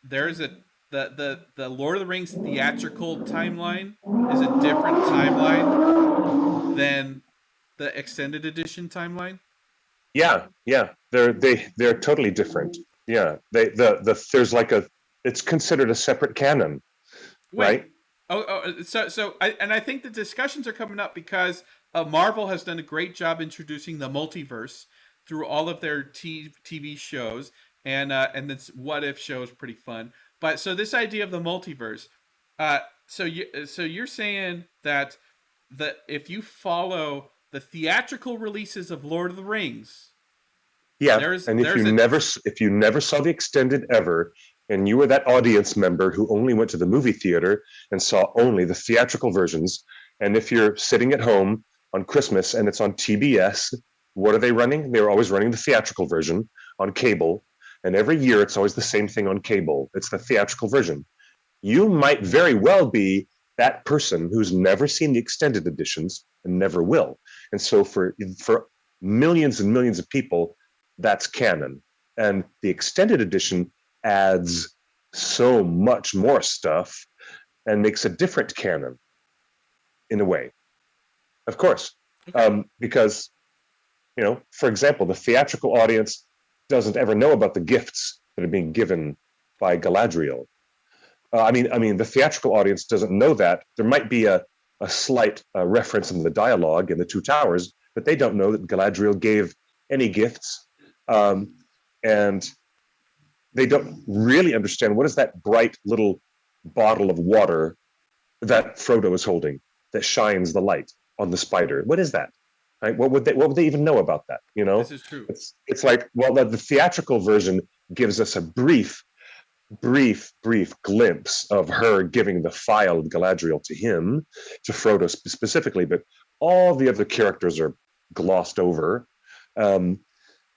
there's the Lord of the Rings theatrical timeline is a different timeline than the extended edition timeline? yeah. They're totally different. Yeah, there's like it's considered a separate canon, Wait. right? I think the discussions are coming up because Marvel has done a great job introducing the multiverse through all of their TV shows, and this What If show is pretty fun. But so this idea of the multiverse, you're saying that if you follow the theatrical releases of Lord of the Rings, Yeah, there's and there's a if you never saw the extended ever, and you were that audience member who only went to the movie theater and saw only the theatrical versions, and if you're sitting at home on Christmas and it's on TBS, what are they running? They're always running the theatrical version on cable, and every year it's always the same thing on cable. It's the theatrical version. You might very well be that person who's never seen the extended editions and never will. And so for millions and millions of people, that's canon. And the extended edition adds so much more stuff and makes a different canon in a way, of course. okay. Because, for example, the theatrical audience doesn't ever know about the gifts that are being given by Galadriel. The theatrical audience doesn't know that. There might be a slight reference in the dialogue in the Two Towers, but they don't know that Galadriel gave any gifts. And they don't really understand what is that bright little bottle of water that Frodo is holding that shines the light on the spider. What is that? Right? What would they even know about that? This is true. It's like, well, the theatrical version gives us a brief glimpse of her giving the phial of Galadriel to him, to Frodo specifically, but all the other characters are glossed over. And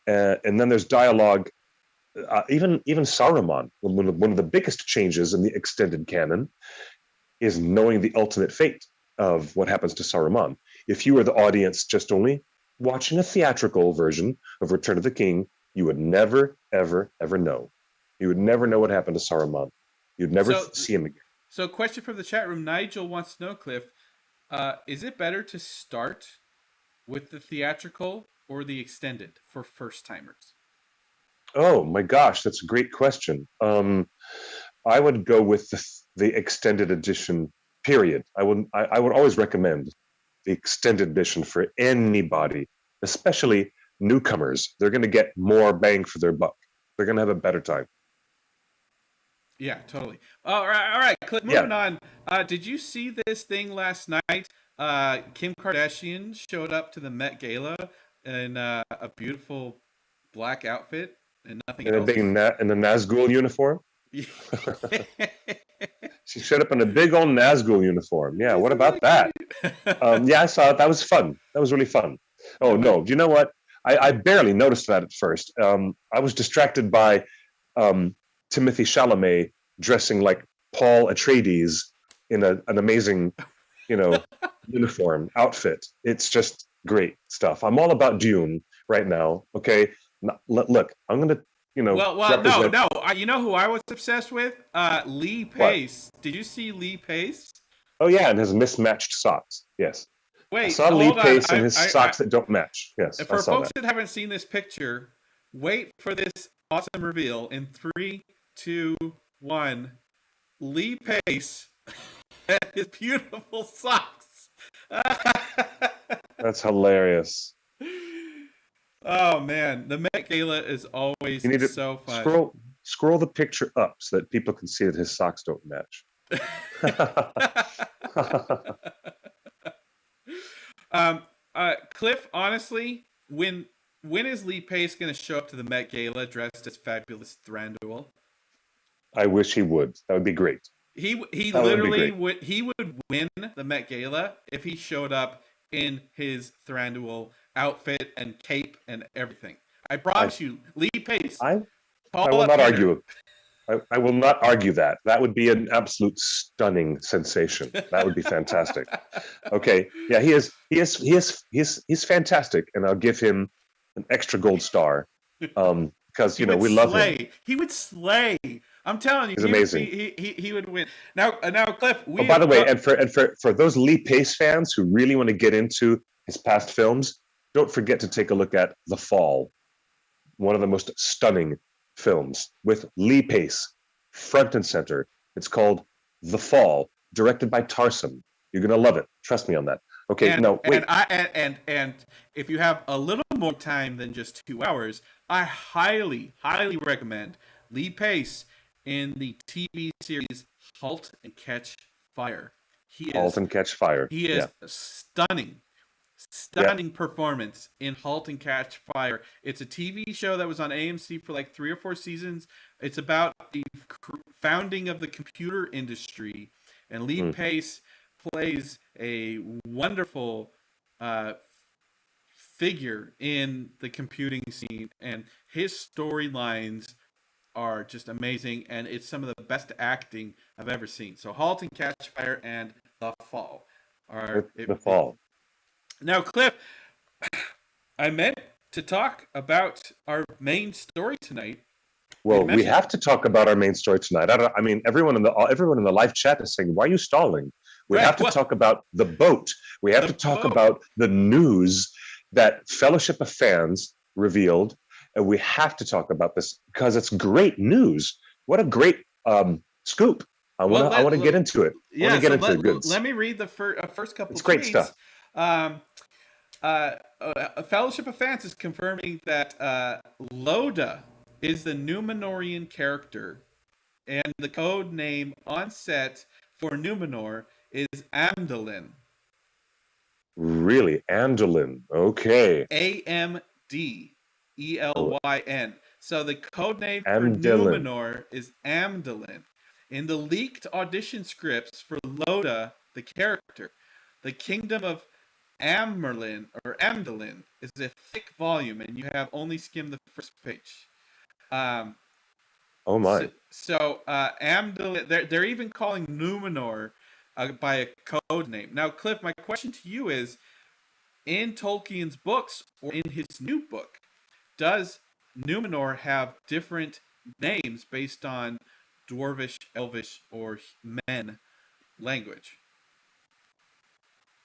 then there's dialogue. Even Saruman, one of the biggest changes in the extended canon, is knowing the ultimate fate of what happens to Saruman. If you were the audience just only watching a theatrical version of Return of the King, you would never, ever, ever know. You would never know what happened to Saruman. You'd never see him again. So, question from the chat room. Nigel wants to know, Cliff, is it better to start with the theatrical or the extended for first timers? Oh my gosh, that's a great question. I would go with the extended edition. Period. I would always recommend the extended edition for anybody, especially newcomers. They're going to get more bang for their buck. They're going to have a better time. Yeah, totally. All right. Cliff, moving on. Did you see this thing last night? Kim Kardashian showed up to the Met Gala in a beautiful black outfit and nothing else. In a Nazgul uniform? She showed up in a big old Nazgul uniform. Yeah, what about that? Yeah, I saw it. That was fun. That was really fun. Oh, no. Do you know what? I barely noticed that at first. I was distracted by Timothy Chalamet dressing like Paul Atreides in an amazing, uniform outfit. It's just great stuff. I'm all about Dune right now. Okay, look, I'm gonna, Well, represent... no. You know who I was obsessed with? Lee Pace. What? Did you see Lee Pace? Oh yeah, and his mismatched socks. Yes. Wait, I saw Lee Pace and his socks that don't match. Yes. For folks that haven't seen this picture, wait for this awesome reveal in 3, 2, 1. Lee Pace and his beautiful socks. That's hilarious. Oh man, the Met Gala is always so fun. Scroll the picture up so that people can see that his socks don't match. Cliff, honestly, when is Lee Pace going to show up to the Met Gala dressed as fabulous Thranduil? I wish he would. That would be great. He literally would win the Met Gala if he showed up in his Thranduil outfit and cape and everything. I promise you, Lee Pace. I will not argue. I will not argue that. That would be an absolute stunning sensation. That would be fantastic. Okay, yeah, he is fantastic, and I'll give him an extra gold star because we love him. He would slay. I'm telling you, he's amazing. He would win. Now, Cliff. By the way, and for those Lee Pace fans who really want to get into his past films, don't forget to take a look at The Fall, one of the most stunning films with Lee Pace front and center. It's called The Fall, directed by Tarsem. You're gonna love it. Trust me on that. Okay, wait. And if you have a little more time than just 2 hours, I highly, highly recommend Lee Pace in the TV series *Halt and Catch Fire*. *Halt and Catch Fire*. He is stunning performance in *Halt and Catch Fire*. It's a TV show that was on AMC for like 3 or 4 seasons. It's about the founding of the computer industry, and Lee Pace plays a wonderful figure in the computing scene, and his storylines are just amazing, and it's some of the best acting I've ever seen. So *Halt and Catch Fire* and *The Fall* are The Fall. Now, Cliff, I meant to talk about our main story tonight. Well, we have to talk about our main story tonight. I mean, everyone in the live chat is saying, "Why are you stalling?" We have to talk about the boat. We have to talk about the news that Fellowship of Fans revealed. And we have to talk about this because it's great news. What a great scoop. I want to get into it. Yeah, let me read the first couple. It's great stuff. Fellowship of Fans is confirming that Loda is the Numenorian character, and the code name on set for Numenor is Amdolin. Really? Amdolin. Okay. AMDELYN. So the code name for Numenor is Amdolin. In the leaked audition scripts for Loda, the character, the kingdom of Amerlin or Amdalin is a thick volume, and you have only skimmed the first page. Um, Oh so, my. Amdalin, they're even calling Numenor by a code name. Now, Cliff, my question to you is: in Tolkien's books or in his new book, does Numenor have different names based on Dwarvish, Elvish, or Men language?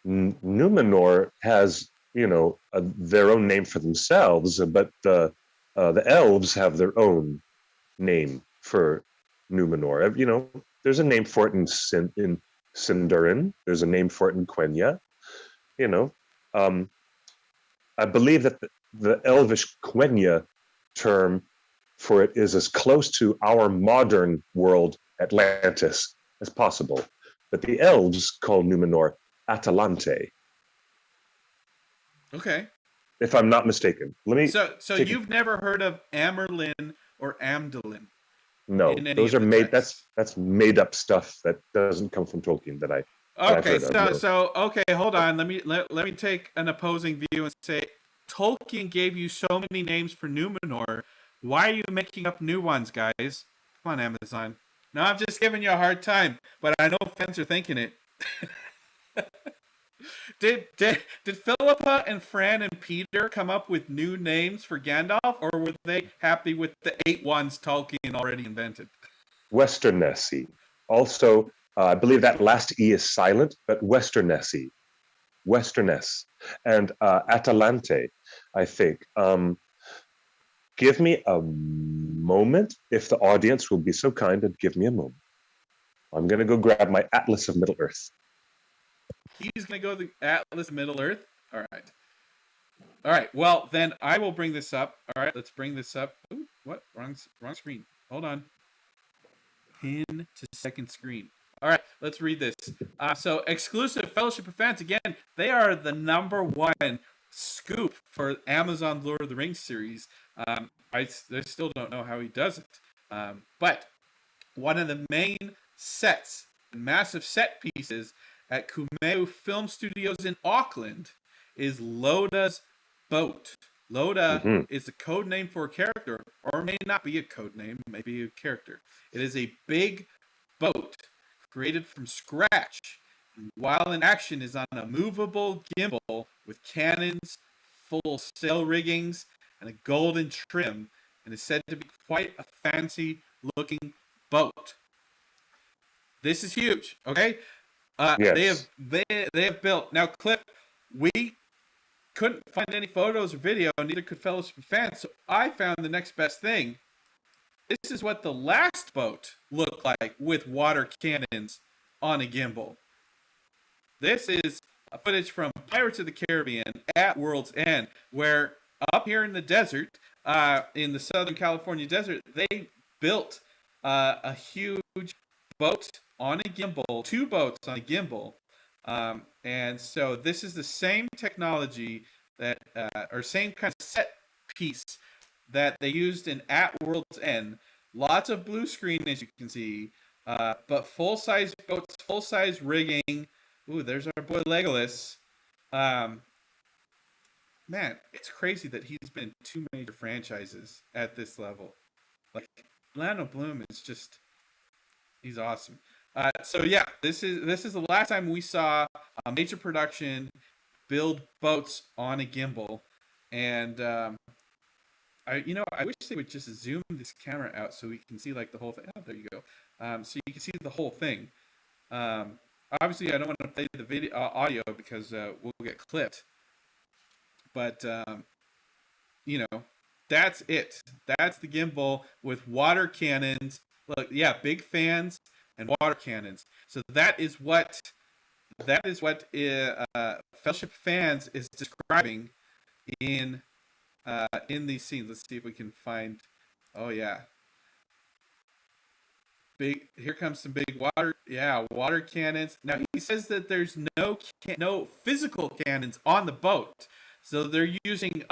Numenor has, their own name for themselves, but the elves have their own name for Numenor. There's a name for it in Sindarin. There's a name for it in Quenya. You know, um, I believe that the Elvish Quenya term for it is as close to our modern world Atlantis as possible. But the elves call Numenor Atalante, Okay. if I'm not mistaken. Let me So take you've never heard of Amerlin or Amdalin no. in any Those of are the made. texts? That's made up stuff that doesn't come from Tolkien that I've Okay, heard of. No. okay, hold on. Let me take an opposing view and say Tolkien gave you so many names for Numenor. Why are you making up new ones, guys? Come on, Amazon. No, I'm just giving you a hard time, but I know fans are thinking it. Did Philippa and Fran and Peter come up with new names for Gandalf, or were they happy with the 8 ones Tolkien already invented? Westernessy. Also, I believe that last E is silent, but Westernessy. Westerness. And Atalante, I think. Give me a moment, if the audience will be so kind and give me a moment. I'm going to go grab my Atlas of Middle Earth. He's gonna go to the Atlas Middle Earth. All right. All right. Well, then I will bring this up. All right. Let's bring this up. Ooh, what? Wrong screen. Hold on. Pin to second screen. All right. Let's read this. So exclusive Fellowship of Fans again. They are the #1 scoop for Amazon Lord of the Rings series. I still don't know how he does it. But one of the main sets, massive set pieces at Kumeu Film Studios in Auckland is Loda's boat. Loda Mm-hmm. is a code name for a character, or may not be a code name, maybe a character. It is a big boat created from scratch, and while in action is on a movable gimbal with cannons, full sail riggings, and a golden trim, and is said to be quite a fancy looking boat. This is huge, okay? Yes. They have built now. Cliff, we couldn't find any photos or video, neither could Fellowship of Fans. So I found the next best thing. This is what the last boat looked like with water cannons on a gimbal. This is footage from Pirates of the Caribbean at World's End, where up here in the desert, in the Southern California desert, they built a huge boat on a gimbal, 2 boats on a gimbal. And so this is the same technology that, or same kind of set piece that they used in At World's End. Lots of blue screen, as you can see, but full-size boats, full-size rigging. Ooh, there's our boy Legolas. Man, it's crazy that he's been in 2 major franchises at this level. Like, Orlando Bloom is just, he's awesome. So yeah, this is the last time we saw a major production build boats on a gimbal, and I wish they would just zoom this camera out so we can see like the whole thing. Oh, there you go. So you can see the whole thing. Obviously, I don't want to play the video audio because we'll get clipped. But that's it. That's the gimbal with water cannons. Look, yeah, big fans and water cannons. So that is what Fellowship Fans is describing in these scenes. Let's see if we can find. Oh yeah, big. Here comes some big water. Yeah, water cannons. Now he says that there's no physical cannons on the boat. So they're using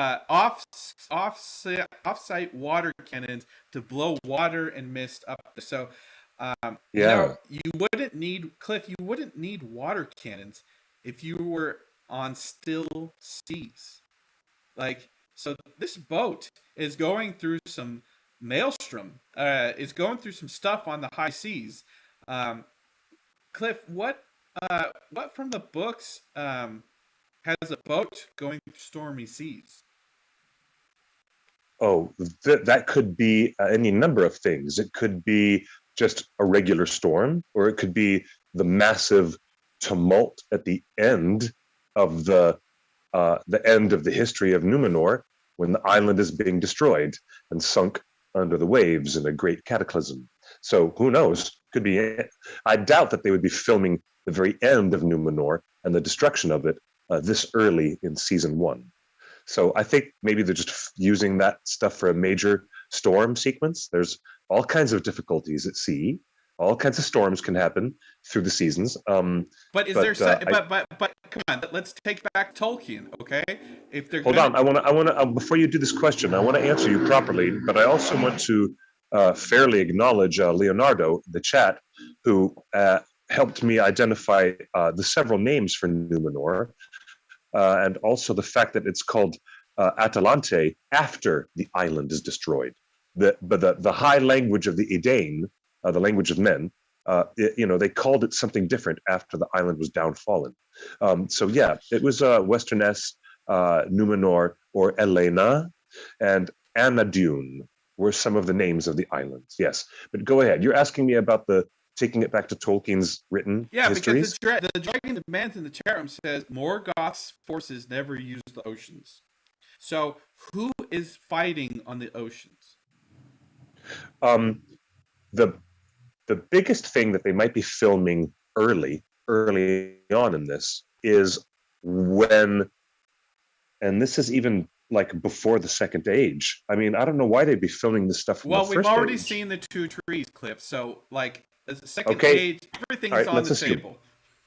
off-site water cannons to blow water and mist up. So, Yeah. you wouldn't need, Cliff. You wouldn't need water cannons if you were on still seas. Like, so this boat is going through some maelstrom. It's going through some stuff on the high seas. Um, Cliff, what from the books has a boat going through stormy seas? Oh, that could be any number of things. It could be just a regular storm, or it could be the massive tumult at of the end of the history of Numenor, when the island is being destroyed and sunk under the waves in a great cataclysm. So who knows? Could be. I doubt that they would be filming the very end of Numenor and the destruction of it this early in season one. So I think maybe they're just using that stuff for a major storm sequence. There's all kinds of difficulties at sea. All kinds of storms can happen through the seasons. But is there? But come on, let's take back Tolkien, okay? If they're hold on, I want to before you do this question, I want to answer you properly. But I also want to fairly acknowledge Leonardo in the chat, who helped me identify the several names for Numenor. And also the fact that it's called Atalante after the island is destroyed. But the high language of the Edain, the language of men, they called it something different after the island was downfallen. So yeah, it was Westernesse, Numenor, or Elena, and Anadune were some of the names of the islands. Yes, but go ahead. You're asking me about taking it back to Tolkien's written histories? Because the Dragon Demands in the chat room says Morgoth's forces never use the oceans. So who is fighting on the oceans? The biggest thing that they might be filming early on in this is when, and this is even like before the Second Age. I mean, I don't know why they'd be filming this stuff from the first age. Well, we've already seen the two trees, Cliff. So like the Second Age, everything's on the table.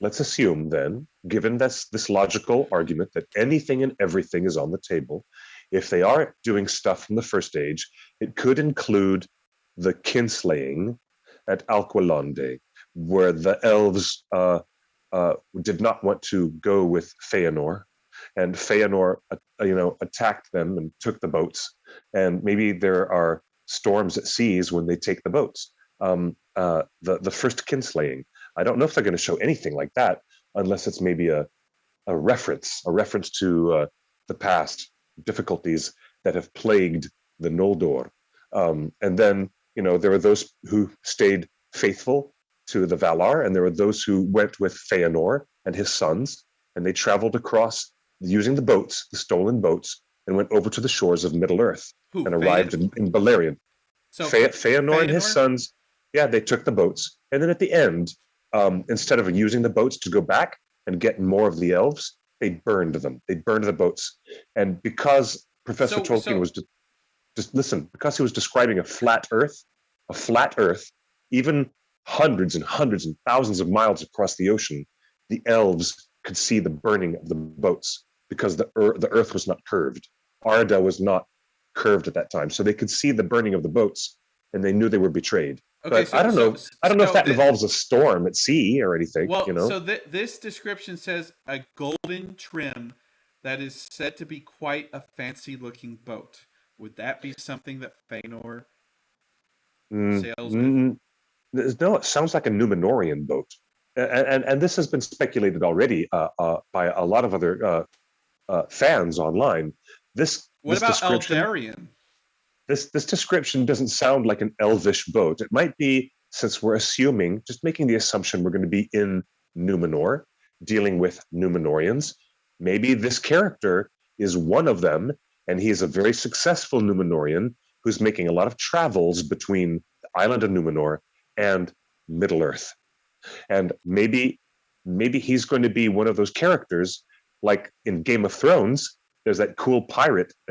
Let's assume then, given this logical argument that anything and everything is on the table, if they are doing stuff from the First Age, it could include the kinslaying at Alqualonde, where the elves did not want to go with Feanor, and Feanor, attacked them and took the boats. And maybe there are storms at seas when they take the boats. The first kinslaying. I don't know if they're going to show anything like that, unless it's maybe a reference to the past difficulties that have plagued the Noldor. And then, there were those who stayed faithful to the Valar, and there were those who went with Feanor and his sons, and they traveled across using the boats, the stolen boats, and went over to the shores of Middle-earth and arrived in Beleriand. So Feanor and his sons, they took the boats. And then at the end, instead of using the boats to go back and get more of the elves, they burned them. They burned the boats. And because Professor Tolkien was because he was describing a flat Earth, even hundreds and hundreds and thousands of miles across the ocean, the elves could see the burning of the boats because the Earth was not curved. Arda was not curved at that time, so they could see the burning of the boats, and they knew they were betrayed. Okay, but I don't know if that involves a storm at sea or anything. Well, so this description says a golden trim that is said to be quite a fancy-looking boat. Would that be something that Feanor sails with? No, it sounds like a Numenorian boat, and this has been speculated already by a lot of other fans online. What about Eldarian? This description doesn't sound like an elvish boat. It might be, since we're just making the assumption we're going to be in Numenor, dealing with Numenorians. Maybe this character is one of them, and he is a very successful Numenorian who's making a lot of travels between the island of Numenor and Middle-earth. And maybe he's going to be one of those characters, like in Game of Thrones, there's that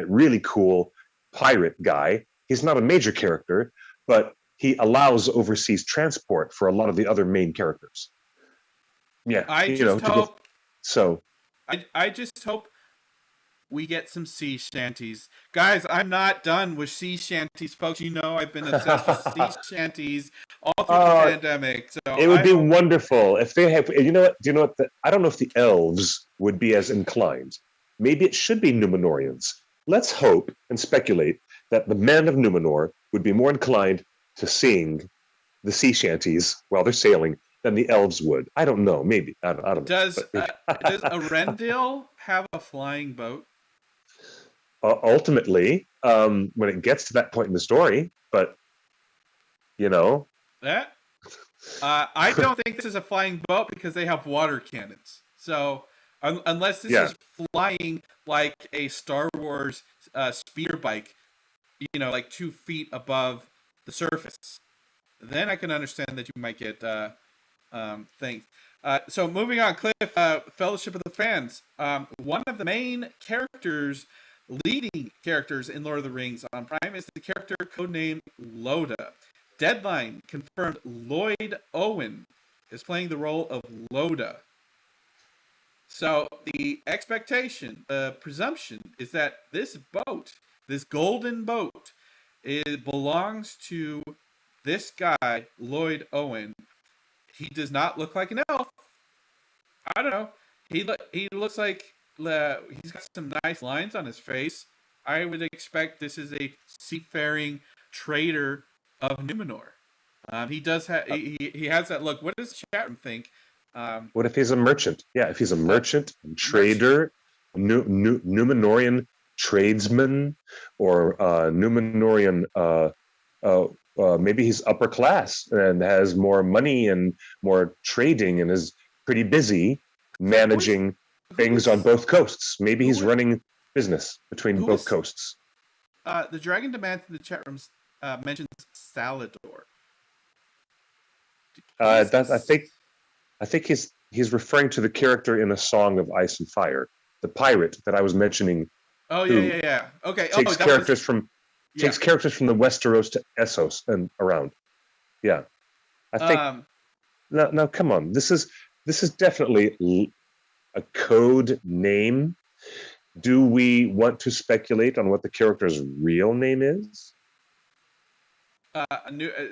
really cool pirate guy. He's not a major character, but he allows overseas transport for a lot of the other main characters. Yeah, I just hope we get some sea shanties. Guys, I'm not done with sea shanties, folks. I've been obsessed with sea shanties all through the pandemic. So it would be wonderful if they have. You know what? Do you know what? I don't know if the elves would be as inclined. Maybe it should be Numenorians. Let's hope and speculate that the men of Numenor would be more inclined to sing the sea shanties while they're sailing than the elves would. I don't know. Maybe I don't know. Does Arendelle have a flying boat? Ultimately, when it gets to that point in the story, but you know, I don't think this is a flying boat because they have water cannons. So unless this is flying like a Star Wars speeder bike, like 2 feet above the surface, then I can understand that you might get things. So moving on, Cliff, Fellowship of the Fans. One of the main leading characters in Lord of the Rings on Prime is the character codenamed Loda. Deadline confirmed Lloyd Owen is playing the role of Loda. So the expectation, the presumption is that this boat, this golden boat, belongs to this guy, Lloyd Owen. He does not look like an elf. I don't know. He looks like he's got some nice lines on his face. I would expect this is a seafaring trader of Numenor. He does have he has that look. What does the chat room think? What if he's a merchant? Yeah, if he's a merchant, trader, Numenorian tradesman, or Numenorian, maybe he's upper class and has more money and more trading and is pretty busy managing things on both coasts. Maybe he's running business between both coasts. The Dragon Demand in the chat rooms mentions Salador. I think he's referring to the character in A Song of Ice and Fire, the pirate that I was mentioning. Oh yeah. Okay. Takes characters from the Westeros to Essos and around. Yeah, I think. Now, come on. This is definitely a code name. Do we want to speculate on what the character's real name is?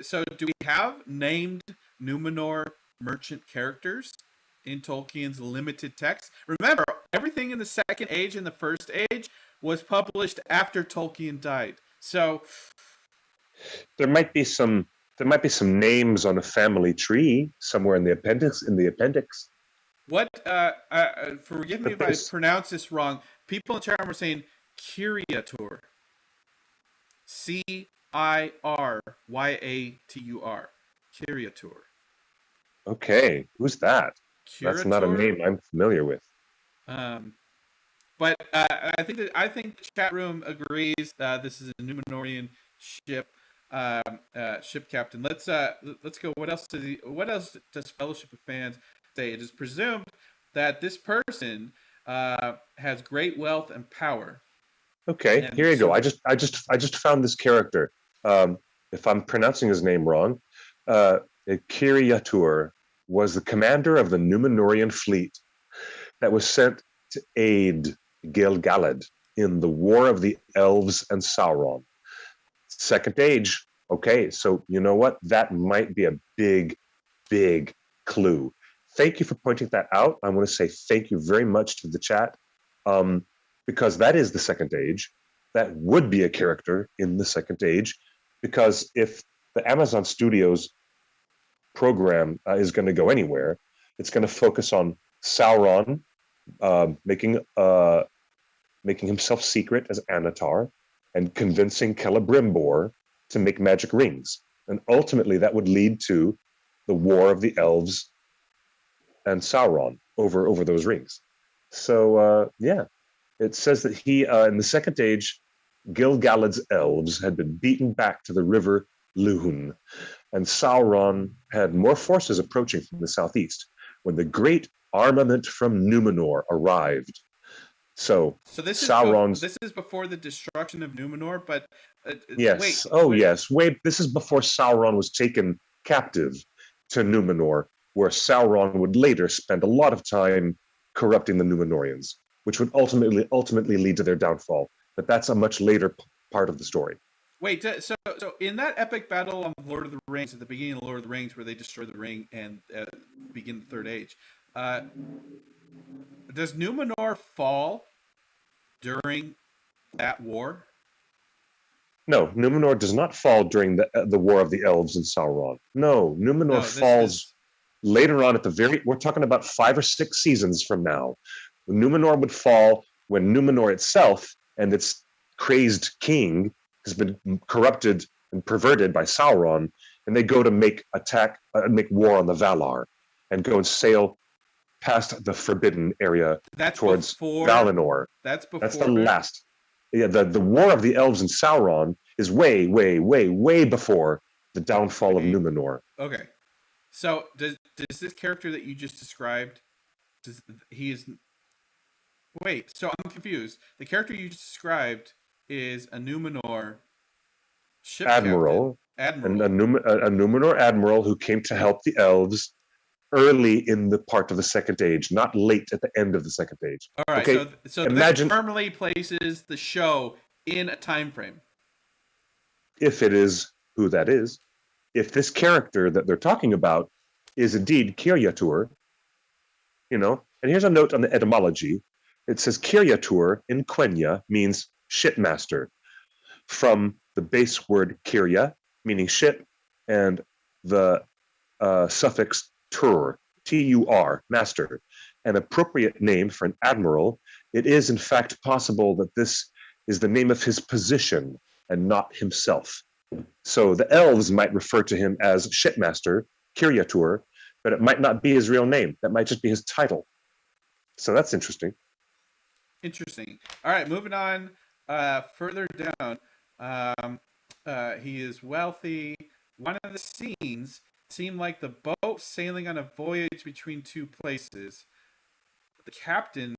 So do we have named Numenor merchant characters in Tolkien's limited text? Remember, everything in the Second Age and the First Age was published after Tolkien died. So there might be some names on a family tree somewhere in the appendix. What? Forgive me if I pronounce this wrong. People in the chat room are saying Ciriatur. Ciriyatur. Ciriatur. Okay, who's that? Curator? That's not a name I'm familiar with. But I think the chat room agrees this is a Numenorian ship captain. Let's go. What else does Fellowship of Fans say? It is presumed that this person has great wealth and power. Okay, and here you go. I just found this character. If I'm pronouncing his name wrong, Ciriatur was the commander of the Numenorian fleet that was sent to aid Gil-galad in the War of the Elves and Sauron. Second Age. Okay, so you know what? That might be a big, big clue. Thank you for pointing that out. I want to say thank you very much to the chat, because that is the Second Age. That would be a character in the Second Age, because if the Amazon Studios program is going to go anywhere, it's going to focus on Sauron making himself secret as Anatar and convincing Celebrimbor to make magic rings. And ultimately that would lead to the War of the Elves and Sauron over those rings. So it says that he in the Second Age, Gil-galad's elves had been beaten back to the river Luhun, and Sauron had more forces approaching from the southeast when the great armament from Numenor arrived. So this is before the destruction of Numenor, but yes. Yes. This is before Sauron was taken captive to Numenor, where Sauron would later spend a lot of time corrupting the Numenorians, which would ultimately lead to their downfall. But that's a much later part of the story. Wait, so in that epic battle on Lord of the Rings, at the beginning of Lord of the Rings, where they destroy the ring and begin the Third Age, uh, does Numenor fall during that war? No, Numenor does not fall during the War of the Elves and Sauron. No, Numenor No, this falls is later on at the very. We're talking about 5 or 6 seasons from now. Numenor would fall when Numenor itself and its crazed king has been corrupted and perverted by Sauron, and they go to make war on the Valar, and go and sail past the Forbidden area that's towards before. Valinor. That's before. That's the last. Yeah, the War of the Elves and Sauron is way, way, way, way before the downfall of Numenor. Okay, so does this character that you just described? He is? Wait, so I'm confused. The character you just described is a Numenor ship Admiral, captain. and a Numenor admiral who came to help the elves early in the part of the Second Age, not late at the end of the Second Age. All right, okay? So imagine this firmly places the show in a time frame. If it is who that is, if this character that they're talking about is indeed Kirjatur, and here's a note on the etymology. It says Kirjatur in Quenya means shipmaster, from the base word Kirja, meaning ship, and the suffix tur, T-U-R, master, an appropriate name for an admiral. It is, in fact, possible that this is the name of his position and not himself. So the elves might refer to him as shipmaster, Kirjatur, but it might not be his real name. That might just be his title. So that's interesting. Interesting. All right, moving on. Further down, he is wealthy. One of the scenes seemed like the boat sailing on a voyage between two places. The captain,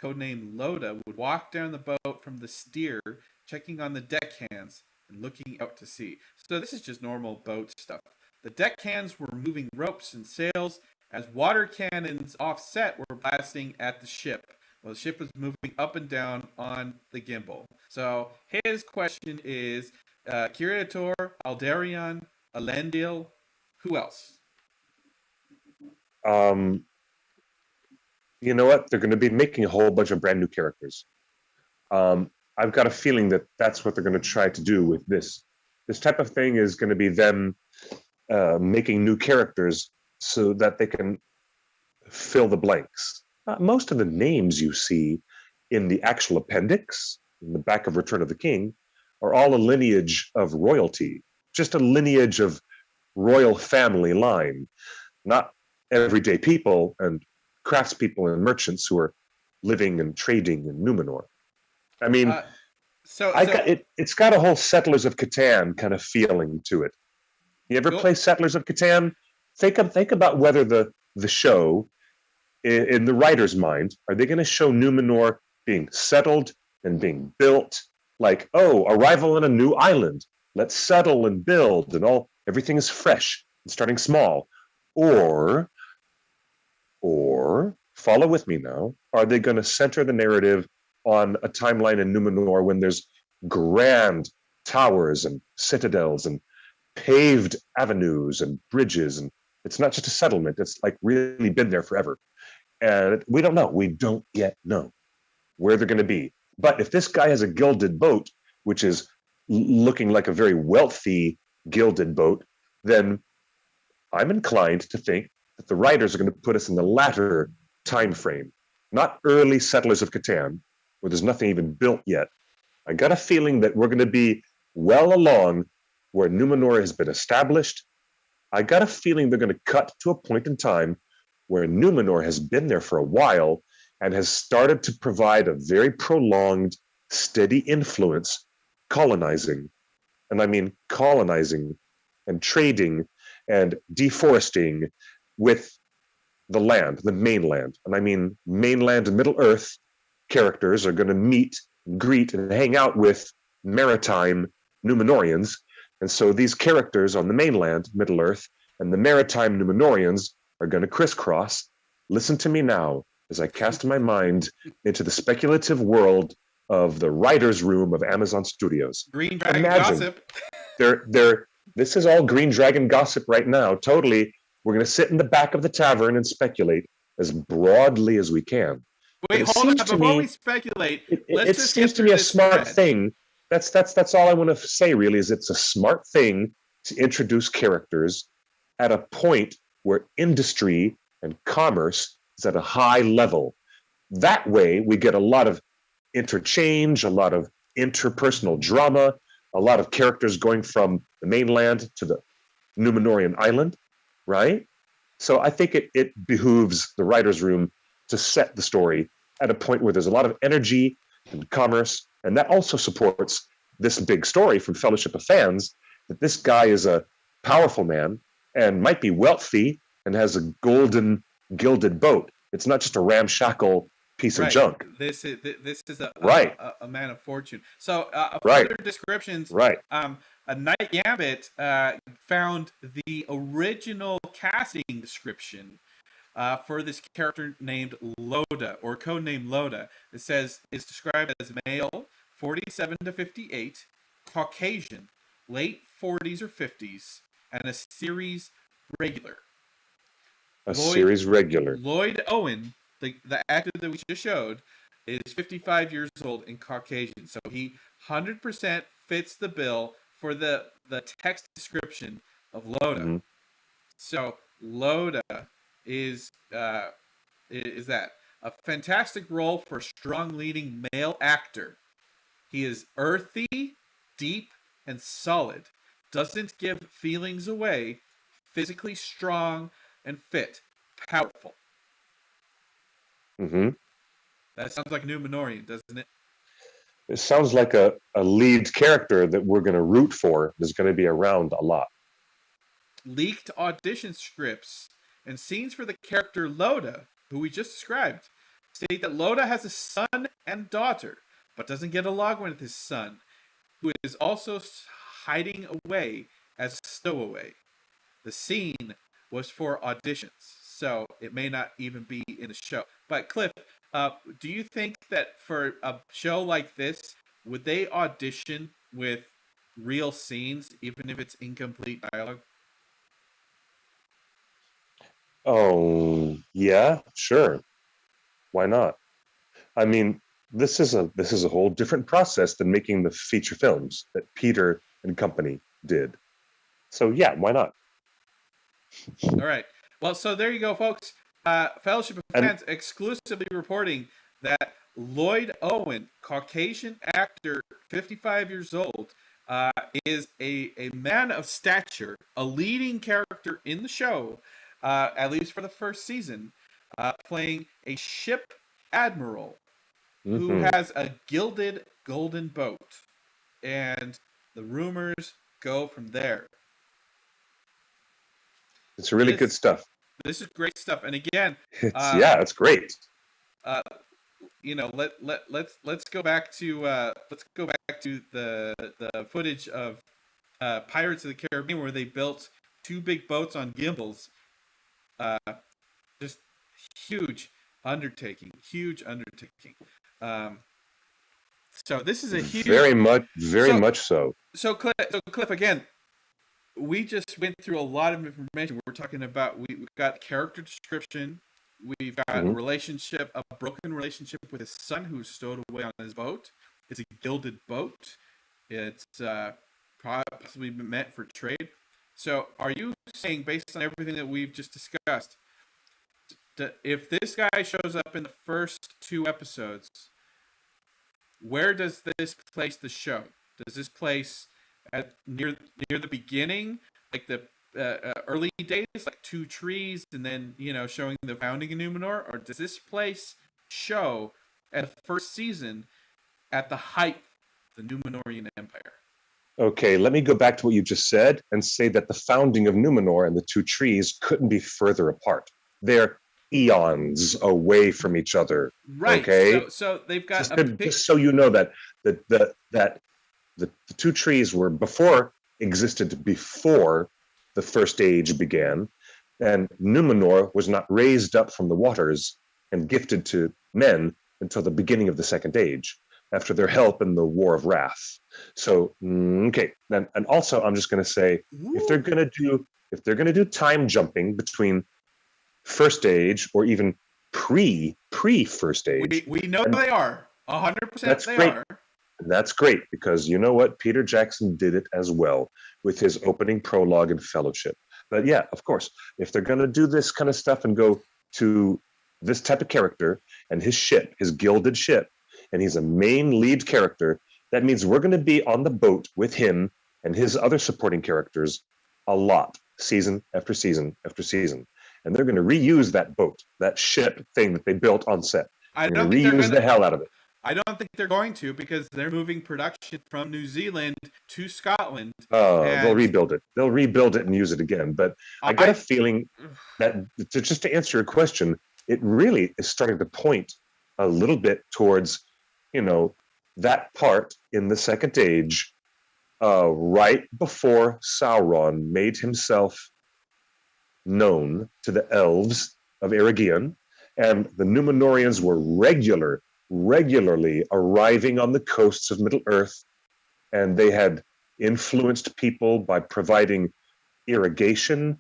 codenamed Loda, would walk down the boat from the steer, checking on the deckhands and looking out to sea. So this is just normal boat stuff. The deckhands were moving ropes and sails as water cannons offset were blasting at the ship, while the ship was moving up and down on the gimbal. So his question is, Kirjatur, Aldarion, Elendil, who else? You know what? They're going to be making a whole bunch of brand new characters. I've got a feeling that that's what they're going to try to do with this. This type of thing is going to be them making new characters so that they can fill the blanks. Most of the names you see in the actual appendix, in the back of Return of the King, are all a lineage of royalty, just a lineage of royal family line, not everyday people and craftspeople and merchants who are living and trading in Numenor. I mean, it's got a whole Settlers of Catan kind of feeling to it. You ever play Settlers of Catan? Think about whether the show, in the writer's mind, are they going to show Numenor being settled and being built? Like, oh, arrival on a new island. Let's settle and build, and everything is fresh and starting small. Or follow with me now. Are they going to center the narrative on a timeline in Numenor when there's grand towers and citadels and paved avenues and bridges, and it's not just a settlement, it's like really been there forever. And we don't know. We don't yet know where they're going to be. But if this guy has a gilded boat, which is looking like a very wealthy gilded boat, then I'm inclined to think that the writers are going to put us in the latter time frame, not early Settlers of Catan, where there's nothing even built yet. I got a feeling that we're going to be well along where Numenor has been established. I got a feeling they're going to cut to a point in time where Numenor has been there for a while and has started to provide a very prolonged, steady influence, colonizing. And I mean colonizing and trading and deforesting with the land, the mainland. And I mean mainland and Middle-earth characters are going to meet, greet, and hang out with maritime Numenorians. And so these characters on the mainland, Middle-earth, and the maritime Numenorians are going to crisscross. Listen to me now as I cast my mind into the speculative world of the writer's room of Amazon Studios. Green Dragon Imagine, gossip. this is all Green Dragon gossip right now. Totally. We're going to sit in the back of the tavern and speculate as broadly as we can. Wait, hold on. Before we speculate, it seems to me a smart thing. That's all I want to say, really, is it's a smart thing to introduce characters at a point where industry and commerce is at a high level. That way, we get a lot of interchange, a lot of interpersonal drama, a lot of characters going from the mainland to the Numenorian island, right? So I think it behooves the writer's room to set the story at a point where there's a lot of energy and commerce, and that also supports this big story from Fellowship of Fans, that this guy is a powerful man and might be wealthy and has a golden gilded boat. It's not just a ramshackle piece of junk. This is a man of fortune. So further descriptions. A Night Gambit found the original casting description for this character named Loda, or codename Loda. It says is described as male, 47 to 58, Caucasian, late 40s or 50s, and a series regular. Series regular. Lloyd Owen, the actor that we just showed, is 55 years old and Caucasian. So he 100% fits the bill for the text description of Loda. Mm-hmm. So Loda is that a fantastic role for a strong leading male actor. He is earthy, deep, and solid. Doesn't give feelings away. Physically strong and fit. Powerful. Mm-hmm. That sounds like Numenorian, doesn't it? It sounds like a lead character that we're going to root for that's going to be around a lot. Leaked audition scripts and scenes for the character Loda, who we just described, state that Loda has a son and daughter, but doesn't get along with his son, who is also hiding away as a stowaway. The scene was for auditions, so it may not even be in the show. But Cliff, do you think that for a show like this, would they audition with real scenes, even if it's incomplete dialogue? Oh, yeah, sure. Why not? I mean, this is a whole different process than making the feature films that Peter and company did. So yeah, why not? All right. Well, so there you go, folks. Fellowship of Fans exclusively reporting that Lloyd Owen, Caucasian actor, 55 years old, is a man of stature, a leading character in the show, at least for the first season, playing a ship admiral who has a gilded golden boat. And the rumors go from there. It's really good stuff. This is great stuff. And again, it's great. Let's go back to the footage of Pirates of the Caribbean, where they built two big boats on gimbals. Just huge undertaking. So this is a huge, very much so. So Cliff, again, we just went through a lot of information. We're talking about we've got character description. We've got a broken relationship with his son who's stowed away on his boat. It's a gilded boat. It's possibly meant for trade. So are you saying, based on everything that we've just discussed, if this guy shows up in the first 2 episodes, where does this place the show? Does this place at near the beginning, like the early days, like 2 trees, and then showing the founding of Numenor, or does this place show at the first season at the height of the Numenorian Empire? Okay, let me go back to what you just said and say that the founding of Numenor and the 2 trees couldn't be further apart. They're eons away from each other. Right. Okay. So they've got just so you know that the 2 trees existed before the first age began, and Numenor was not raised up from the waters and gifted to men until the beginning of the second age. after their help in the War of Wrath. So okay, and also I'm just going to say if they're going to do time jumping between First Age or even pre First Age, We know and they are 100%. that's They great. are. That's great because you know what? Peter Jackson did it as well with his opening prologue and Fellowship. But yeah, of course, if they're going to do this kind of stuff and go to this type of character and his ship, his gilded ship, and he's a main lead character, that means we're going to be on the boat with him and his other supporting characters a lot, season after season after season. And they're going to reuse that boat, that ship thing that they built on set. I They're don't going to think they're reuse gonna. the hell out of it. I don't think they're going to because they're moving production from New Zealand to Scotland. They'll And rebuild it. They'll rebuild it and use it again. But I got a feeling that just to answer your question, it really is starting to point a little bit towards, that part in the Second Age, right before Sauron made himself known to the elves of Eregion, and the Numenorians were regularly arriving on the coasts of Middle-earth, and they had influenced people by providing irrigation,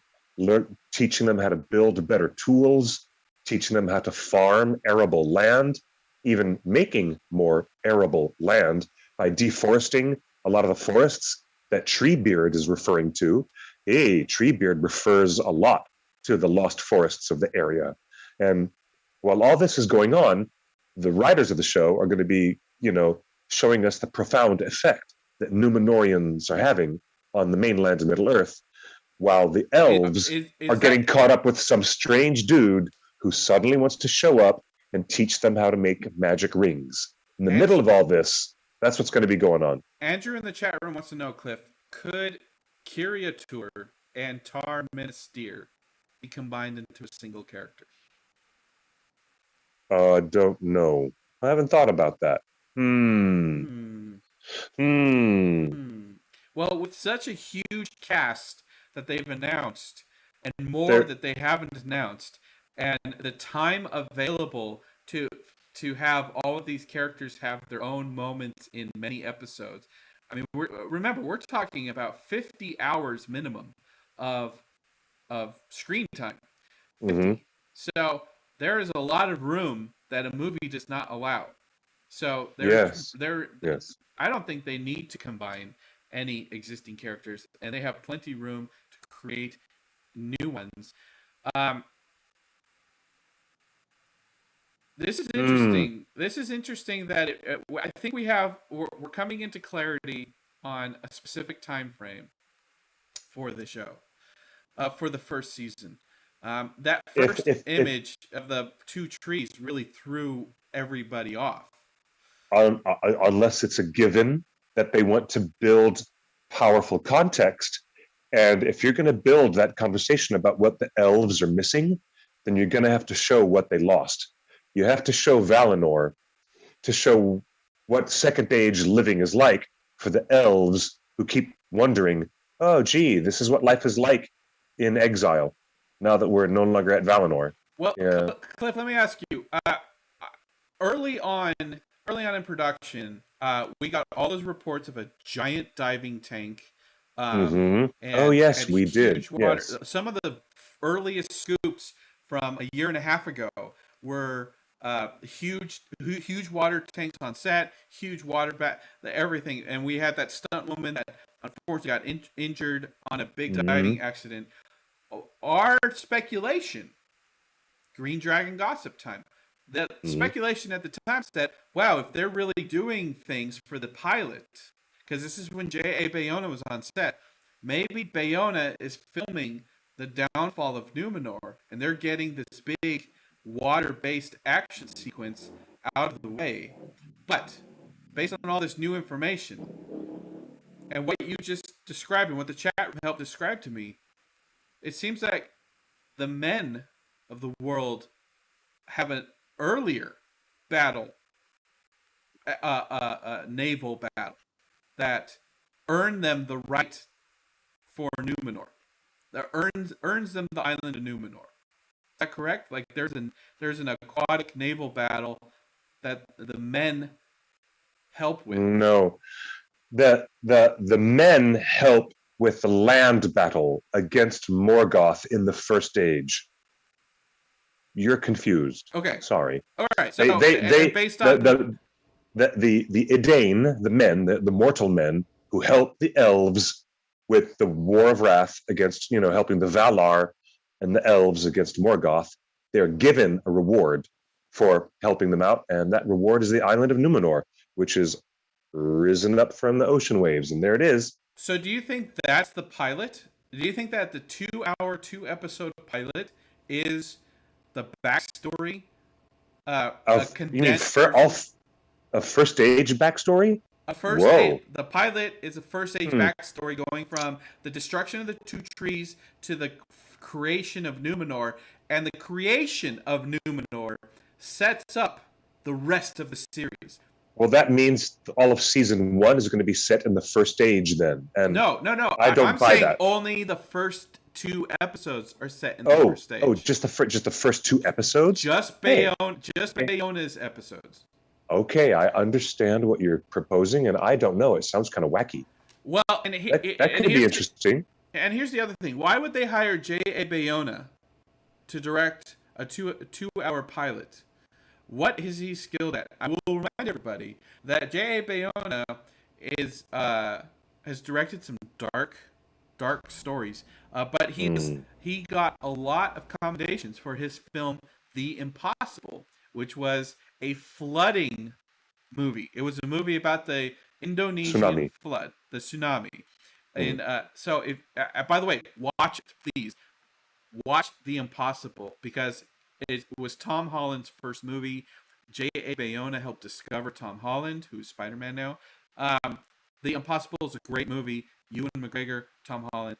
teaching them how to build better tools, teaching them how to farm arable land, even making more arable land by deforesting a lot of the forests that Treebeard is referring to. Treebeard refers a lot to the lost forests of the area. And while all this is going on, the writers of the show are going to be, showing us the profound effect that Numenorians are having on the mainland of Middle-earth, while the elves are getting caught up with some strange dude who suddenly wants to show up and teach them how to make magic rings. In the middle of all this, that's what's going to be going on. Andrew in the chat room wants to know, Cliff, could Kiriatur and Tar Minister be combined into a single character? I don't know. I haven't thought about that. Well, with such a huge cast that they've announced and more that they haven't announced, and the time available to have all of these characters have their own moments in many episodes. I mean, we're talking about 50 hours minimum of screen time. 50. Mm-hmm. So there is a lot of room that a movie does not allow. So yes. I don't think they need to combine any existing characters, and they have plenty of room to create new ones. This is interesting. This is interesting that I think we're coming into clarity on a specific time frame for the show, for the first season. That first image of the two trees really threw everybody off. Unless it's a given that they want to build powerful context. And if you're going to build that conversation about what the elves are missing, then you're going to have to show what they lost. You have to show Valinor to show what Second Age living is like for the elves who keep wondering, oh, gee, this is what life is like in exile now that we're no longer at Valinor. Well, yeah. Cliff, let me ask you. Early on in production, we got all those reports of a giant diving tank. And yes, we did. Water. Yes. Some of the earliest scoops from a year and a half ago were huge water tanks on set, huge water everything. And we had that stunt woman that unfortunately got injured on a big diving accident. Our speculation, Green Dragon gossip time. The speculation at the time said, wow, if they're really doing things for the pilot, because this is when J.A. Bayona was on set, maybe Bayona is filming the downfall of Numenor, and they're getting this big water-based action sequence out of the way. But based on all this new information and what you just described and what the chat helped describe to me, it seems like the men of the world have an earlier battle, naval battle, that earned them the right for Numenor. That earns them the island of Numenor. Is that correct? Like there's an aquatic naval battle that the men help with? No, the men help with the land battle against Morgoth in the first age. You're confused. Okay. Sorry. All right. So and They based on the Edain, the men, the mortal men who help the elves with the War of Wrath against, helping the Valar and the elves against Morgoth, they're given a reward for helping them out, and that reward is the island of Numenor, which is risen up from the ocean waves, and there it is. So do you think that's the pilot? Do you think that the 2 hour, 2 episode pilot is the backstory, a You mean condensed version? a first age backstory? A first Whoa. stage, the pilot is a first stage Hmm. backstory going from the destruction of the two trees to the creation of Numenor, and the creation of Numenor sets up the rest of the series. Well, that means all of season one is going to be set in the first age then, and No, no, no. I I'm don't buy saying that. only the first 2 episodes are set in the Oh, first stage. just the first two episodes. Hey, Just Bayona's episodes. okay, I understand what you're proposing, and I don't know. It sounds kind of wacky. Well, That could be interesting. and here's the other thing. Why would they hire J.A. Bayona to direct a 2 hour pilot? What is he skilled at? I will remind everybody that J.A. Bayona is has directed some dark stories, but Hmm. he got a lot of commendations for his film The Impossible, which was a flooding movie. It was a movie about the Indonesian Tsunami. flood, the tsunami. Hmm. And so, if by the way, watch it, please. Watch The Impossible because it was Tom Holland's first movie. J.A. Bayona helped discover Tom Holland, who's Spider-Man now. The Impossible is a great movie. Ewan McGregor, Tom Holland.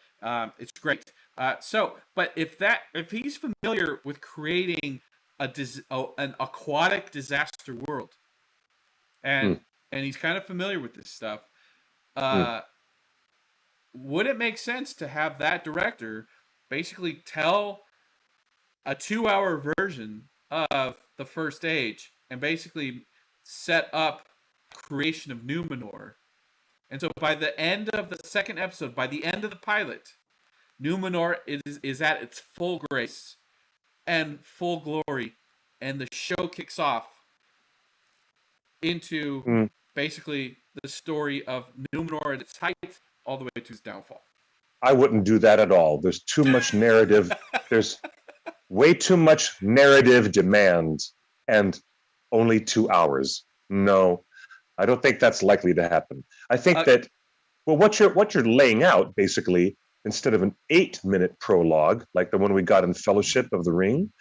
It's great. But if he's familiar with creating an aquatic disaster world, Hmm. and he's kind of familiar with this stuff, Hmm. uh, would it make sense to have that director basically tell a 2 hour version of the first age and basically set up creation of Numenor? And so by the end of the second episode, by the end of the pilot, Numenor is at its full grace and full glory, and the show kicks off into Hmm. basically the story of Numenor at its height all the way to its downfall. I wouldn't do that at all. There's too much narrative. There's way too much narrative demand, and only 2 hours. No, I don't think that's likely to happen. I think Uh, that what you're laying out basically, instead of an 8-minute prologue like the one we got in Fellowship of the Ring,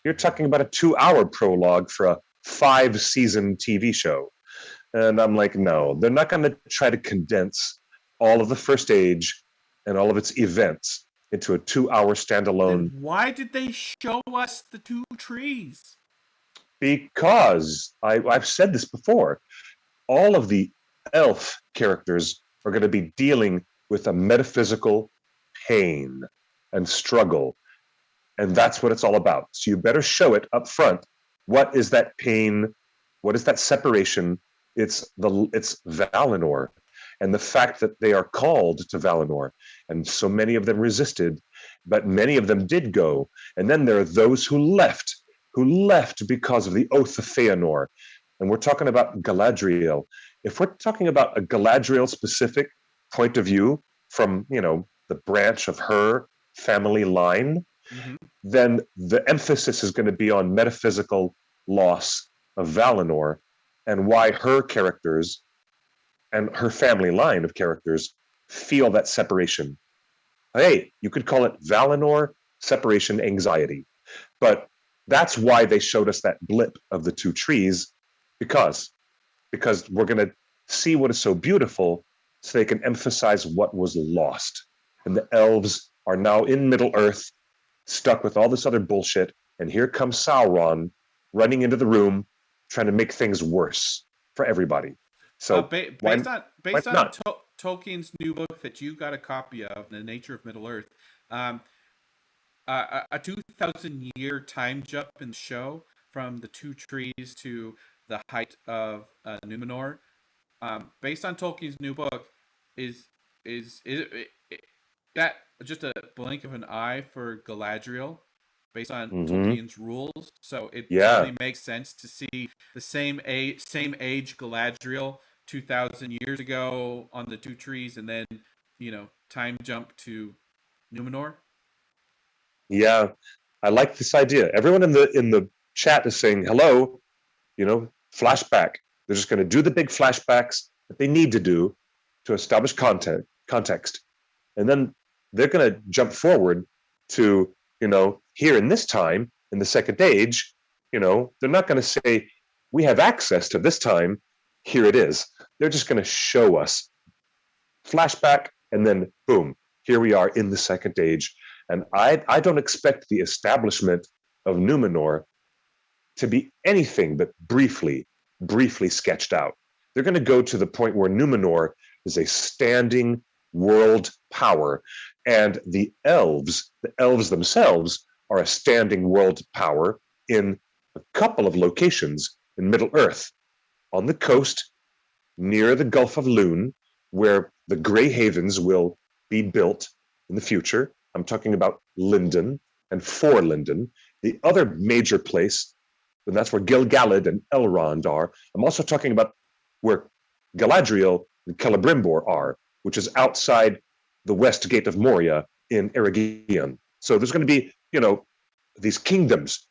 you're talking about a 2-hour prologue for a 5-season TV show. And I'm like, no, they're not going to try to condense all of the first age and all of its events into a 2-hour standalone. then why did they show us the two trees? Because I've said this before, all of the elf characters are going to be dealing with a metaphysical pain and struggle, and that's what it's all about. So you better show it up front. What is that pain? What is that separation? It's Valinor, and the fact that they are called to Valinor, and so many of them resisted, but many of them did go. And then there are those who left because of the oath of Feanor. And we're talking about Galadriel. If we're talking about a Galadriel specific point of view from, the branch of her family line, Mm-hmm. then the emphasis is going to be on metaphysical loss of Valinor and why her characters and her family line of characters feel that separation. Hey, you could call it Valinor separation anxiety, but that's why they showed us that blip of the two trees, because we're going to see what is so beautiful so they can emphasize what was lost. And the elves are now in Middle Earth, stuck with all this other bullshit, and here comes Sauron running into the room trying to make things worse for everybody. So why Based on not? Tolkien's new book that you got a copy of, The Nature of Middle Earth, um, a 2,000 year time jump in the show from the two trees to the height of Numenor based on Tolkien's new book, is that just a blink of an eye for Galadriel, based on Hmm. Tolkien's rules. So it Yeah, totally makes sense to see the same age Galadriel 2,000 years ago on the two trees, and then time jump to Numenor. yeah. I like this idea. Everyone in the chat is saying hello. Flashback. They're just going to do the big flashbacks that they need to do to establish context, and then they're going to jump forward to here in this time in the second age. They're not going to say we have access to this time. Here it is. They're just going to show us flashback, and then boom, here we are in the second age. And I don't expect the establishment of Numenor to be anything but briefly sketched out. They're going to go to the point where Numenor is a standing world power, and the elves themselves, are a standing world power in a couple of locations in Middle Earth, on the coast near the Gulf of Loon, where the Grey Havens will be built in the future. I'm talking about Lindon and For Lindon. The other major place, and that's where Gil-galad and Elrond are. I'm also talking about where Galadriel and Celebrimbor are, which is outside the west gate of Moria in Eregion. So there's going to be, these kingdoms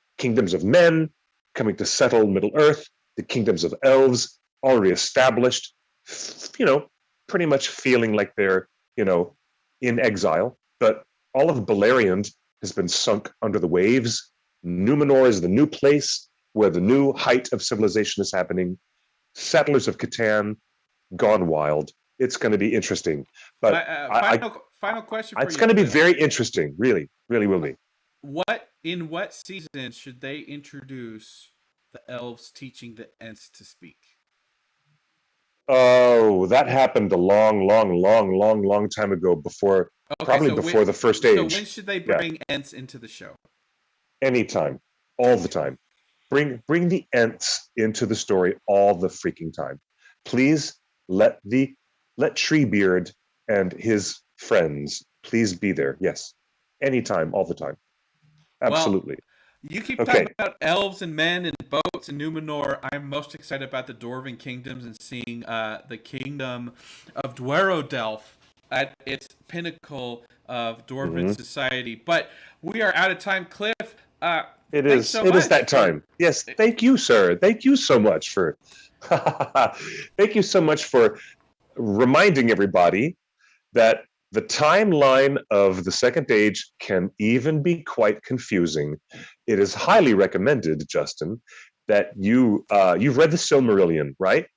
of men coming to settle Middle Earth, the kingdoms of elves already established, pretty much feeling like they're, in exile. But all of Beleriand has been sunk under the waves. Numenor is the new place where the new height of civilization is happening. Settlers of Catan gone wild. It's going to be interesting. But Final question for it's you. going to be very interesting. Really, really will be. In what season should they introduce the elves teaching the Ents to speak? Oh, that happened a long time ago. Okay, Probably before the first age. So when should they Yeah, bring Ents into the show? anytime, all the time. Bring the Ents into the story all the freaking time. Please let Treebeard and his friends please be there. Yes, anytime, all the time. Well, Absolutely. you keep talking Okay. about elves and men and boats and Numenor. I'm most excited about the Dwarven kingdoms and seeing the kingdom of Dwerodelf at its pinnacle of Dwarven Mhm. society. But we are out of time, Cliff. It Thanks is. so It is much that for time. Yes. Thank you, sir. Thank you so much for. Thank you so much for reminding everybody that the timeline of the second age can even be quite confusing. It is highly recommended, Justin, that you've read the Silmarillion, right?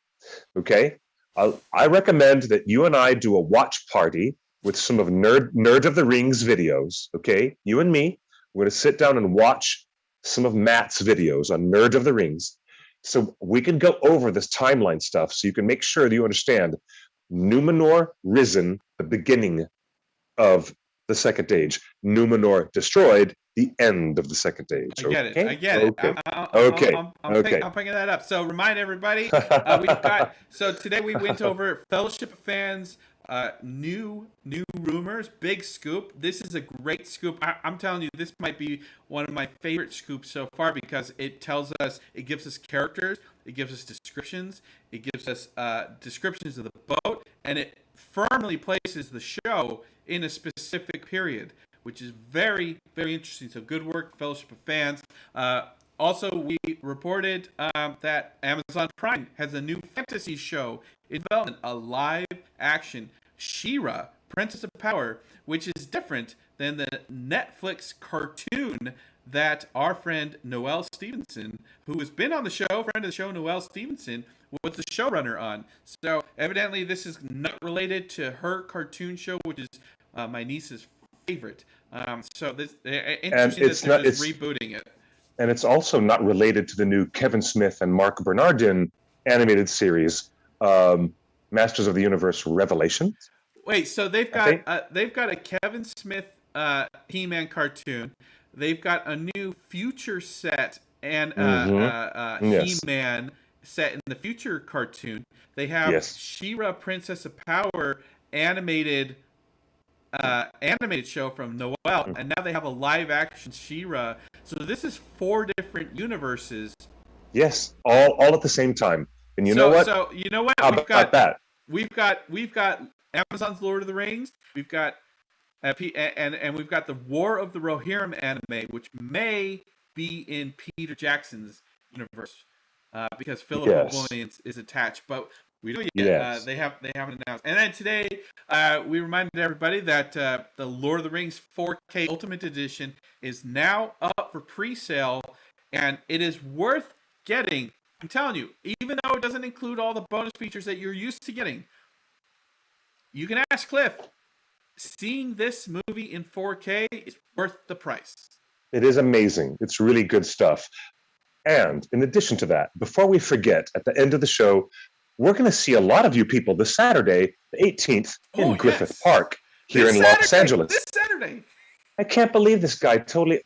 Okay. I recommend that you and I do a watch party with some of Nerd of the Rings videos. Okay, you and me. We're going to sit down and watch some of Matt's videos on Nerd of the Rings, so we can go over this timeline stuff, so you can make sure that you understand Numenor risen, the beginning of the second age. Numenor destroyed, the end of the second age. I get it. I Okay. get it. Okay. Okay. Okay. I'm picking that up. So remind everybody, so today we went over Fellowship of Fans, new rumors, big scoop. This is a great scoop. I'm telling you, this might be one of my favorite scoops so far, because it gives us characters, it gives us descriptions, it gives us descriptions of the boat, and it firmly places the show in a specific period, which is very, very interesting. So good work, Fellowship of Fans. Also, we reported that Amazon Prime has a new fantasy show in development, a live-action She-Ra, Princess of Power, which is different than the Netflix cartoon that our friend Noelle Stevenson, who has been on the show, friend of the show, Noelle Stevenson, was the showrunner on. So evidently this is not related to her cartoon show, which is my niece's favorite. So this interesting that they're just rebooting it. And it's also not related to the new Kevin Smith and Mark Bernardin animated series, Masters of the Universe Revelation. Wait, so they've got a Kevin Smith He-Man cartoon. They've got a new future set and Yes. He-Man set in the future cartoon. They have Yes. She-Ra, Princess of Power animated show from Noel, and now they have a live action She-Ra. So this is 4 different universes. Yes, all at the same time. And you know what? So you know what? How about that? We've got Amazon's Lord of the Rings. We've got and we've got the War of the Rohirrim anime, which may be in Peter Jackson's universe because Philip O'Boyne is attached, but we don't yet. Yes. They haven't announced. And then today, we reminded everybody that the Lord of the Rings 4K Ultimate Edition is now up for pre-sale, and it is worth getting. I'm telling you, even though it doesn't include all the bonus features that you're used to getting, you can ask Cliff. Seeing this movie in 4K is worth the price. It is amazing. It's really good stuff. And in addition to that, before we forget, at the end of the show, we're going to see a lot of you people this Saturday, the 18th, in Griffith Park here in Los Angeles. This Saturday. I can't believe this guy totally.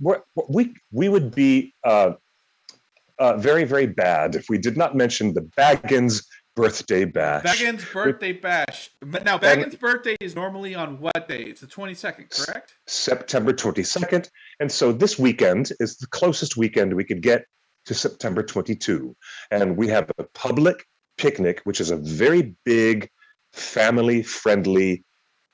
We would be very, very bad if we did not mention the Baggins birthday bash. Baggins birthday bash. Now, Baggins birthday is normally on what day? It's the 22nd, correct? September 22nd. And so this weekend is the closest weekend we could get to September 22. And we have a public picnic, which is a very big, family-friendly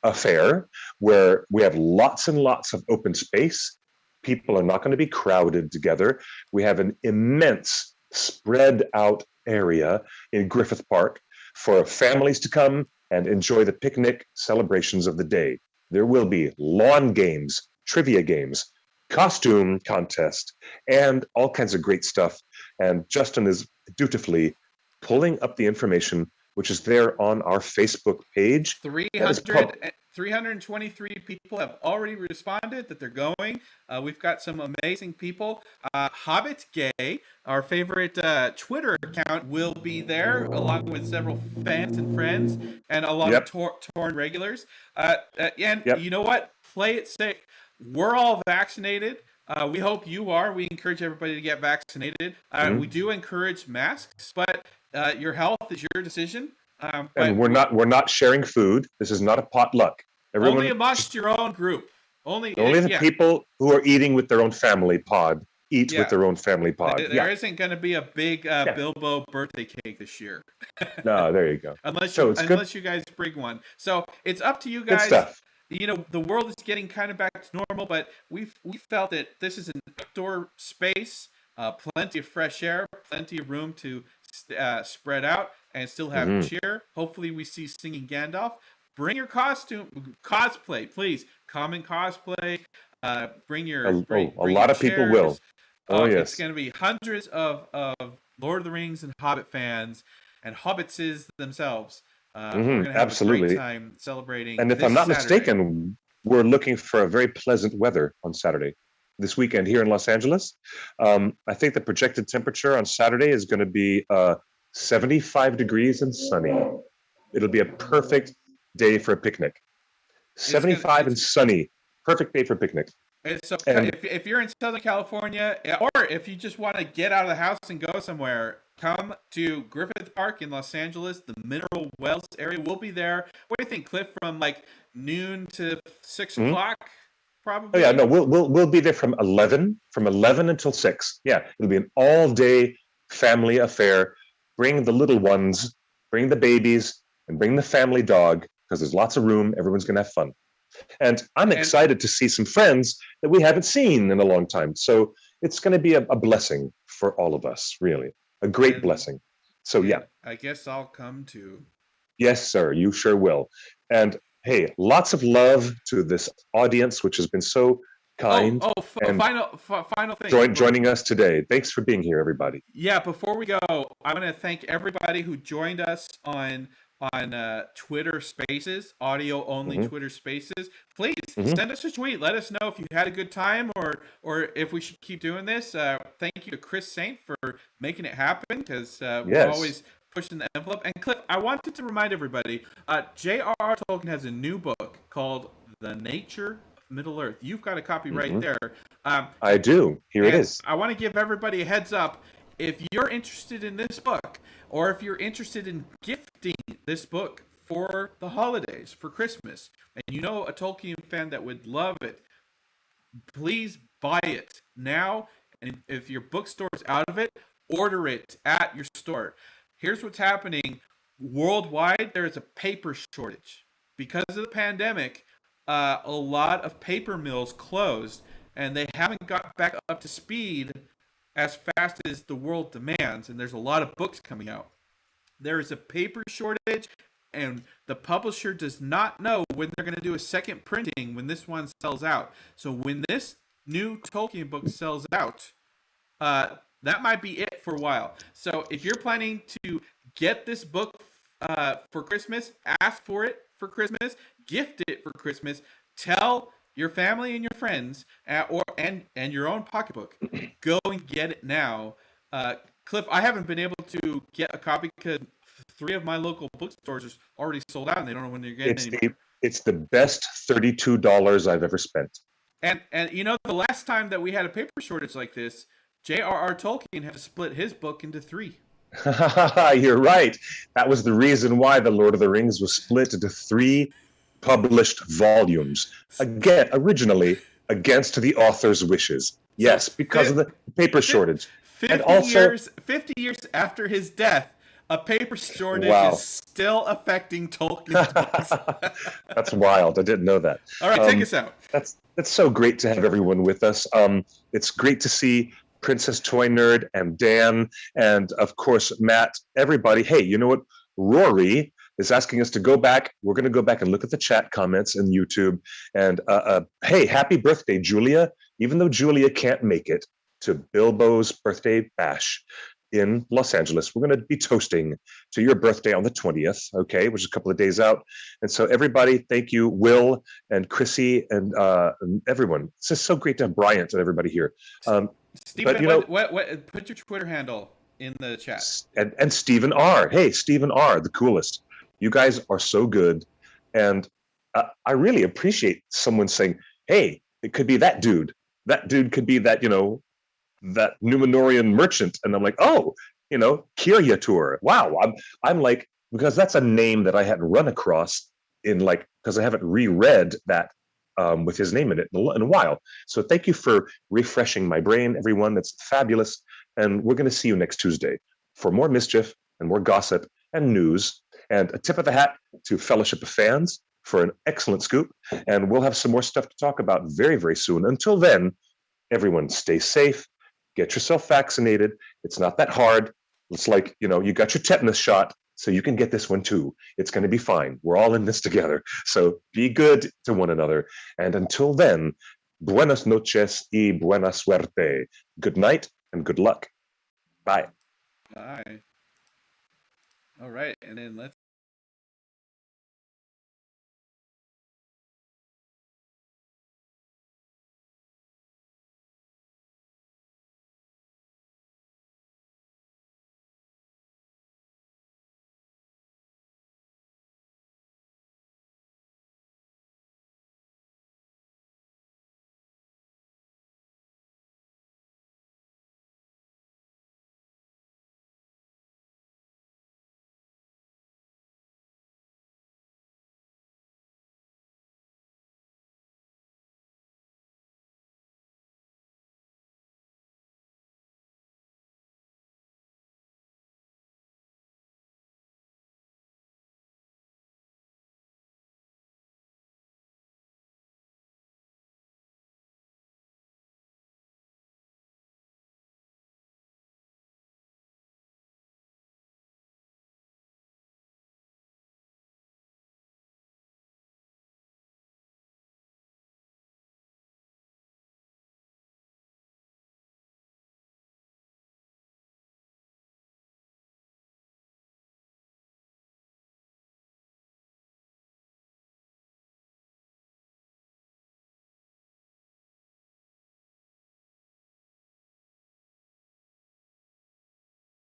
affair where we have lots and lots of open space. People are not going to be crowded together. We have an immense spread out area in Griffith Park for families to come and enjoy the picnic celebrations of the day. There will be lawn games, trivia games, costume contest, and all kinds of great stuff. And Justin is dutifully pulling up the information, which is there on our Facebook page. 323 people have already responded that they're going. We've got some amazing people. Hobbit Gay, our favorite Twitter account, will be there, along with several fans and friends, and a lot of Torn regulars. You know what? Play it safe. We're all vaccinated. We hope you are. We encourage everybody to get vaccinated. We do encourage masks, but your health is your decision. And we're not sharing food. This is not a potluck. Everyone, only amongst your own group. Only the people who are eating with their own family pod eat with their own family pod. There isn't going to be a big Bilbo birthday cake this year. No, there you go. unless you guys bring one. So it's up to you guys. Good stuff. You know, the world is getting kind of back to normal, but we felt that this is an outdoor space, plenty of fresh air, plenty of room to spread out and still have cheer. Hopefully we see singing Gandalf. Bring your cosplay, please. Common cosplay. Bring your. A lot of people will. Oh yes. It's going to be hundreds of Lord of the Rings and Hobbit fans and Hobbitses themselves. We're going to have absolutely. a great time celebrating. And if I'm not mistaken, we're looking for a very pleasant weather on Saturday. This weekend here in Los Angeles. I think the projected temperature on Saturday is going to be 75 degrees and sunny. It'll be a perfect day for a picnic. 75 and sunny. Perfect day for a picnic. So if you're in Southern California, or if you just want to get out of the house and go somewhere, come to Griffith Park in Los Angeles, the Mineral Wells area. We'll be there. What do you think, Cliff? From like noon to 6 o'clock? Probably. Oh yeah, no, we'll be there from 11 until 6. Yeah, it'll be an all-day family affair. Bring the little ones, bring the babies, and bring the family dog, because there's lots of room. Everyone's going to have fun. And I'm excited to see some friends that we haven't seen in a long time. So it's going to be a blessing for all of us, really. A great blessing. So yeah. I guess I'll come too. Yes, sir. You sure will. And hey, lots of love to this audience, which has been so kind. Final thing. Joining us today. Thanks for being here, everybody. Yeah, before we go, I want to thank everybody who joined us on Twitter Spaces, audio only Twitter Spaces. Please send us a tweet. Let us know if you had a good time or if we should keep doing this. Thank you to Chris Saint for making it happen, because we're always pushing the envelope. And Cliff, I wanted to remind everybody, J.R.R. Tolkien has a new book called The Nature of Middle Earth. You've got a copy right there. I do. Here it is. I want to give everybody a heads up. if you're interested in this book, or if you're interested in gifting this book for the holidays, for Christmas, and you know a Tolkien fan that would love it, please buy it now. And if your bookstore is out of it, order it at your store. Here's what's happening worldwide: there is a paper shortage because of the pandemic. A lot of paper mills closed, and they haven't got back up to speed as fast as the world demands. And there's a lot of books coming out. There is a paper shortage, and the publisher does not know when they're going to do a second printing when this one sells out. So when this new Tolkien book sells out, that might be it for a while. So if you're planning to get this book for Christmas, ask for it for Christmas, gift it for Christmas, tell your family and your friends, and your own pocketbook, go and get it now. Cliff, I haven't been able to get a copy because 3 of my local bookstores are already sold out, and they don't know when they're getting it. It's the best $32 I've ever spent. And you know, the last time that we had a paper shortage like this, J.R.R. Tolkien had to split his book into 3. You're right. That was the reason why The Lord of the Rings was split into 3 published volumes. Again, originally against the author's wishes. Yes, because of the paper shortage. 50 years after his death, a paper shortage is still affecting Tolkien's books. That's wild. I didn't know that. All right, take us out. That's so great to have everyone with us. It's great to see Princess Toy Nerd and Dan, and of course Matt, everybody. Hey, you know what? Rory is asking us to go back. We're going to go back and look at the chat comments in YouTube. And hey, happy birthday, Julia. Even though Julia can't make it to Bilbo's birthday bash in Los Angeles, we're going to be toasting to your birthday on the 20th, okay, which is a couple of days out. And so everybody, thank you, Will and Chrissy and everyone. It's just so great to have Bryant and everybody here. Stephen, put your Twitter handle in the chat. And Stephen R. Hey, Stephen R., the coolest. You guys are so good. And I really appreciate someone saying, hey, it could be that dude. That dude could be that, that Numenorian merchant. And I'm like, oh, Kirjatur. Wow. I'm like, because that's a name that I hadn't run across because I haven't reread that with his name in it in a while. So thank you for refreshing my brain, everyone. That's fabulous. And we're going to see you next Tuesday for more mischief and more gossip and news. And a tip of the hat to Fellowship of Fans for an excellent scoop. And we'll have some more stuff to talk about very, very soon. Until then, everyone stay safe. Get yourself vaccinated. It's not that hard. It's like, you got your tetanus shot, so you can get this one too. It's going to be fine. We're all in this together. So be good to one another. And until then, buenas noches y buena suerte. Good night and good luck. Bye. Bye. All right. And then let's